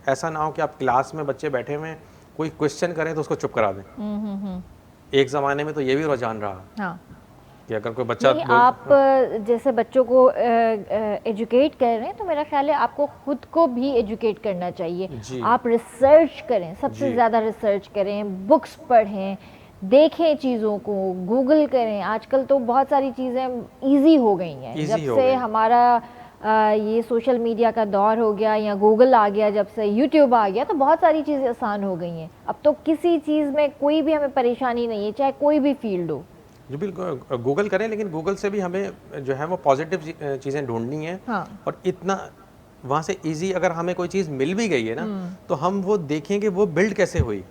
ऐसा ना हो कि आप क्लास में बच्चे बैठे हुए हैं, कोई क्वेश्चन करें तो उसको चुप करा दें। एक ज़माने में तो ये भी रुझान रहा हाँ। कि अगर कोई बच्चा आप जैसे बच्चों को एजुकेट कर रहे हैं तो मेरा ख्याल है आपको खुद को भी एजुकेट करना चाहिए। आप रिसर्च करें, सबसे ज़्यादा रिसर्च करें, बुक्स पढ़ें, देखें चीज़ों को, गूगल करें। आजकल तो बहुत सारी चीज़ें इजी हो गई हैं, जब से हमारा ये सोशल मीडिया का दौर हो गया या गूगल आ गया, जब से यूट्यूब आ गया, तो बहुत सारी चीज़ें आसान हो गई हैं। अब तो किसी चीज़ में कोई भी हमें परेशानी नहीं है, चाहे कोई भी फील्ड हो। जी बिल्कुल, गूगल करें, लेकिन गूगल से भी हमें जो है वो पॉजिटिव चीज़ें ढूंढनी है। हाँ। और इतना वहाँ से इजी अगर हमें कोई चीज़ मिल भी गई है ना, तो हम वो देखेंगे वो बिल्ड कैसे हुई।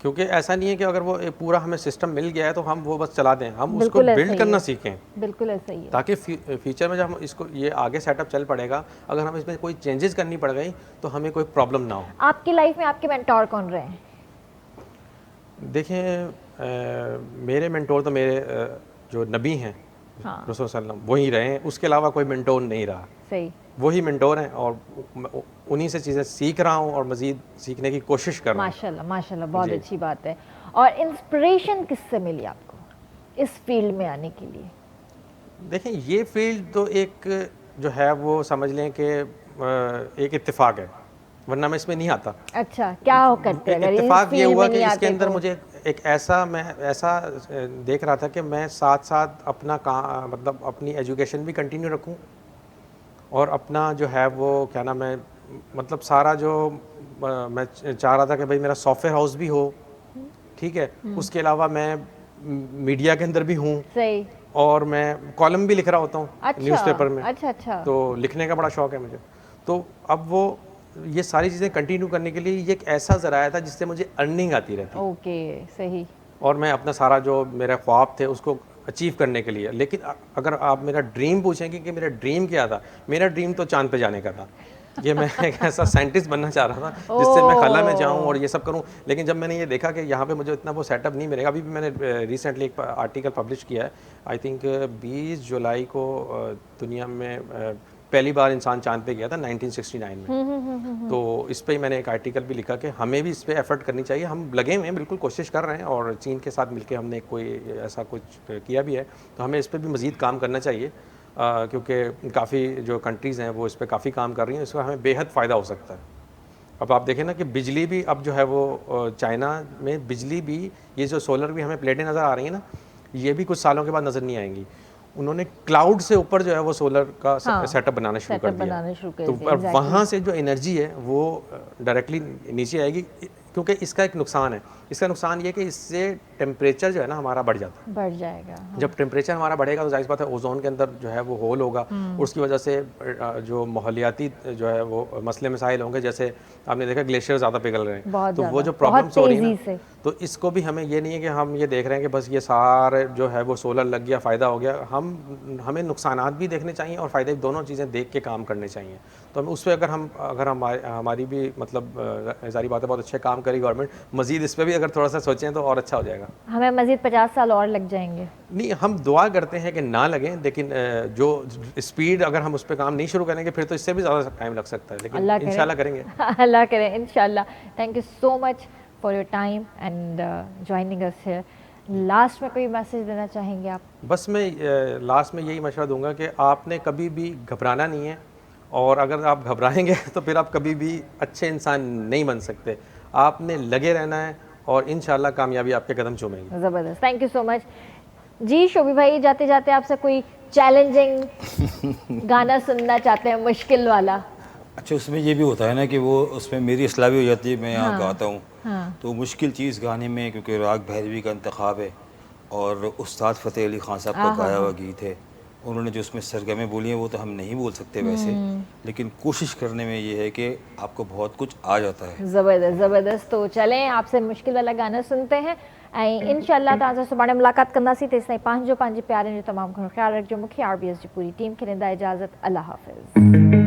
क्योंकि ऐसा नहीं है कि अगर वो पूरा हमें सिस्टम मिल गया है तो हम वो बस चला दें, हम उसको बिल्ड करना सीखें। बिल्कुल ऐसा ही है, ताकि फ्यूचर में जब हम इसको ये आगे सेटअप चल पड़ेगा, अगर हम इसमें कोई चेंजेस करनी पड़ गई तो हमें कोई प्रॉब्लम ना हो। आपकी लाइफ में आपके मेंटोर कौन रहे हैं? देखें, मेरे मेंटोर तो मेरे जो नबी हैं रसूल सल्लम वही रहे हैं, उसके अलावा कोई मेंटोर नहीं रहा। सही, वही मेंटोर हैं और उन्हीं से चीज़ें सीख रहा हूँ और मज़ीद सीखने की कोशिश कर रहा हूँ। माशाल्लाह माशाल्लाह, बहुत अच्छी बात है। और इंस्पिरेशन किससे मिली आपको इस फील्ड में आने के लिए? देखें, ये फील्ड तो एक जो है वो समझ लें कि एक इत्तेफाक है, वरना मैं इसमें नहीं आता। अच्छा, क्या हो करते हैं? इत्तेफाक ये हुआ कि इसके अंदर मुझे एक ऐसा देख रहा था कि मैं साथ साथ अपना काम मतलब अपनी एजुकेशन भी कंटिन्यू रखूं और अपना जो है वो क्या नाम है मतलब सारा जो मैं चाह रहा था कि भाई मेरा सॉफ्टवेयर हाउस भी हो, ठीक है, उसके अलावा मैं मीडिया के अंदर भी हूँ। सही। और मैं कॉलम भी लिख रहा होता हूँ न्यूज़पेपर में। अच्छा। तो लिखने का बड़ा शौक है मुझे। तो अब वो ये सारी चीज़ें कंटिन्यू करने के लिए ये एक ऐसा ज़राया था जिससे मुझे अर्निंग आती रहती। ओके, सही। और मैं अपना सारा जो मेरा ख्वाब थे उसको अचीव करने के लिए। लेकिन अगर आप मेरा ड्रीम पूछेंगे कि मेरा ड्रीम क्या था, मेरा ड्रीम तो चांद पे जाने का था। ये मैं एक ऐसा साइंटिस्ट बनना चाह रहा था जिससे मैं खला में जाऊं और ये सब करूं। लेकिन जब मैंने ये देखा कि यहाँ पे मुझे इतना वो सेटअप नहीं मिलेगा, अभी भी मैंने रिसेंटली एक आर्टिकल पब्लिश किया है, आई थिंक 20 जुलाई को दुनिया में पहली बार इंसान चांद पे गया था 1969 में। तो इस पर मैंने एक आर्टिकल भी लिखा कि हमें भी इस पर एफर्ट करनी चाहिए। हम लगे हुए हैं, बिल्कुल कोशिश कर रहे हैं और चीन के साथ मिलकर हमने कोई ऐसा कुछ किया भी है, तो हमें इस पर भी मज़ीद काम करना चाहिए। क्योंकि काफ़ी जो कंट्रीज़ हैं वो इस पर काफ़ी काम कर रही हैं, इसका हमें बेहद फ़ायदा हो सकता है। अब आप देखें ना कि बिजली भी अब जो है वो चाइना में बिजली भी, ये जो सोलर भी हमें प्लेटें नज़र आ रही हैं ना, ये भी कुछ सालों के बाद नज़र नहीं आएंगी। उन्होंने क्लाउड से ऊपर जो है वो सोलर का सेटअप बनाना शुरू कर दिया। तो वहाँ से जो एनर्जी है वो डायरेक्टली नीचे आएगी, क्योंकि इसका एक नुकसान है। इसका नुकसान ये कि इससे टेम्परेचर जो है ना हमारा बढ़ जाएगा। जब टेम्परेचर हमारा बढ़ेगा तो जाहिर बात है ओजोन के अंदर जो है वो होल होगा, उसकी वजह से जो माहौलियाती जो है वो मसले मसाइल होंगे। जैसे आपने देखा ग्लेशियर ज़्यादा पिघल रहे हैं, तो वो जो प्रॉब्लम्स हो रही हैं, तो इसको भी हमें ये नहीं है कि हम ये देख रहे हैं कि बस ये सारे जो है वो सोलर लग गया, फ़ायदा हो गया। हमें नुकसानात भी देखने चाहिए और फ़ायदे, दोनों चीज़ें देख के काम करने चाहिए। तो हम उस पर अगर हमारी भी मतलब सारी बातें बहुत अच्छे काम करी गवर्नमेंट, मज़ीद इस पर भी अगर थोड़ा सा सोचें तो और अच्छा हो जाएगा। हमें मज़ीद 50 साल और लग जाएंगे। नहीं, हम दुआ करते हैं कि ना लगें, लेकिन जो स्पीड अगर हम उस पर काम नहीं शुरू करेंगे फिर तो इससे भी ज़्यादा टाइम लग सकता है, लेकिन इंशाल्लाह करेंगे। अल्लाह करें, इंशाल्लाह। Thank you so much for your time and joining us here. Last में कोई मैसेज देना चाहेंगे आप? बस मैं लास्ट में यही मशवरा दूंगा कि आपने कभी भी घबराना नहीं है, और अगर आप घबराएंगे तो फिर आप कभी भी अच्छे इंसान नहीं बन सकते। आपने लगे रहना है और इंशाल्लाह कामयाबी आपके कदम चूमेगी। ज़बरदस्त, थैंक यू सो मच जी। शोभी भाई, जाते जाते आपसे कोई चैलेंजिंग गाना सुनना चाहते हैं, मुश्किल वाला? अच्छा, उसमें ये भी होता है ना कि वो उसमें मेरी असला भी हो जाती है, मैं यहाँ गाता हूँ हाँ। तो मुश्किल चीज़ गाने में, क्योंकि राग भैरवी का इंतखाब है और उस्ताद फ़तेह अली ख़ान साहब का गाया हुआ गीत है, उन्होंने जो उसमें सरगमें बोली हैं वो तो हम नहीं बोल सकते वैसे, लेकिन कोशिश करने में ये है कि आपको बहुत कुछ आ जाता है। ज़बरदस्त ज़बरदस्त। तो चलें आपसे मुश्किल वाला गाना सुनते हैं ऐं इंशाअल्लाह तव्हां सुभाणे मुलाक़ात कंदासीं। तेसिताईं पंहिंजे प्यारनि जो तमामु घणो ख़्यालु रखिजो। मूंखे RBS जी पूरी टीम खे ॾींदा इजाज़त। अल्लाह हाफ़िज़।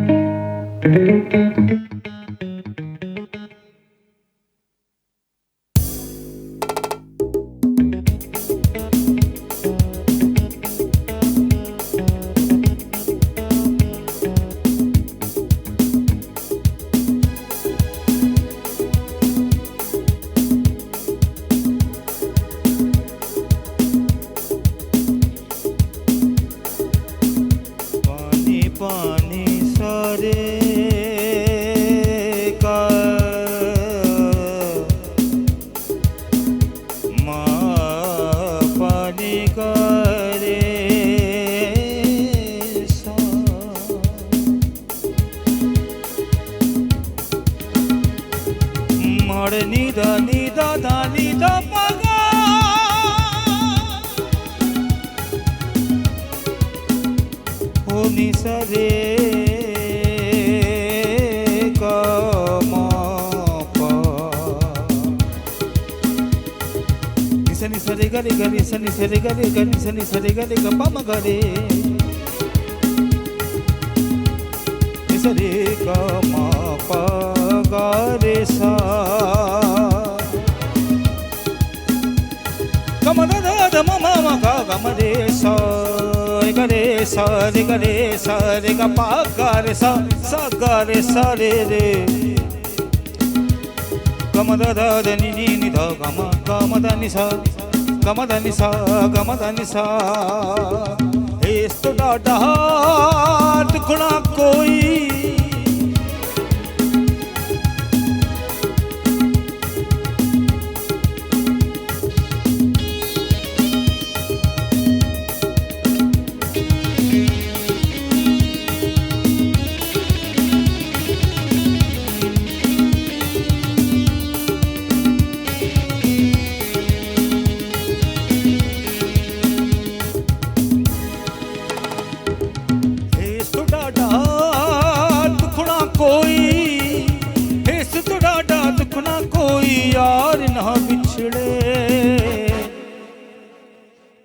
इस तो डाढ़ा दुखना कोई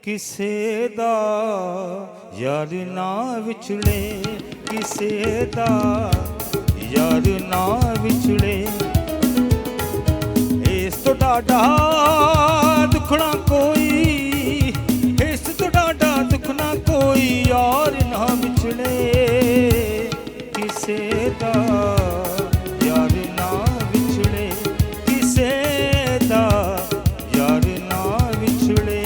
किसे दा यार ना विछड़े, किसे दा यार ना विछड़े, इस तो डाढ़ा दुखना कोई, इस तो डाढ़ा दुखना कोई यार ना विछड़े, किसे दा यार ना विछड़े, किसे दा यार ना विछड़े।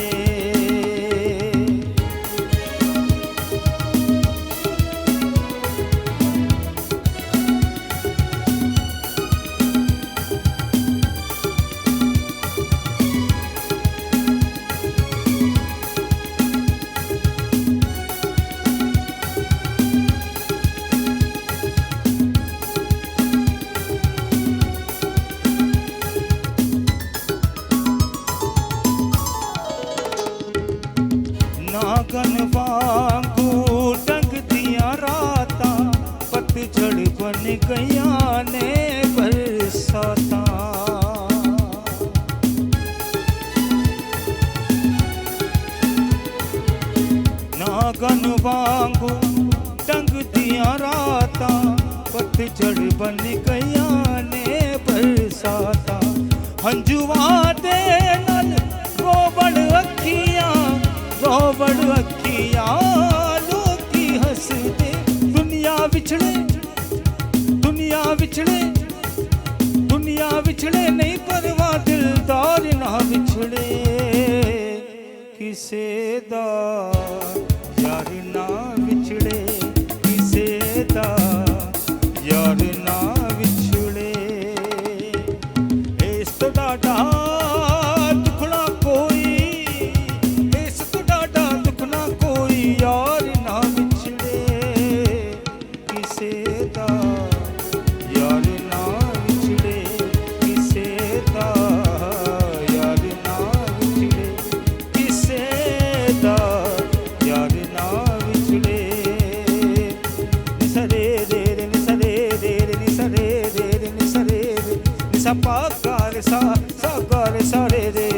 गा रे सा रे रे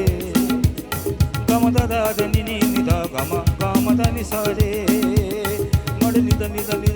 ग म दा दा दा नि नि नि दा ग म दा नि सा रे म रे नि दा नि दा नि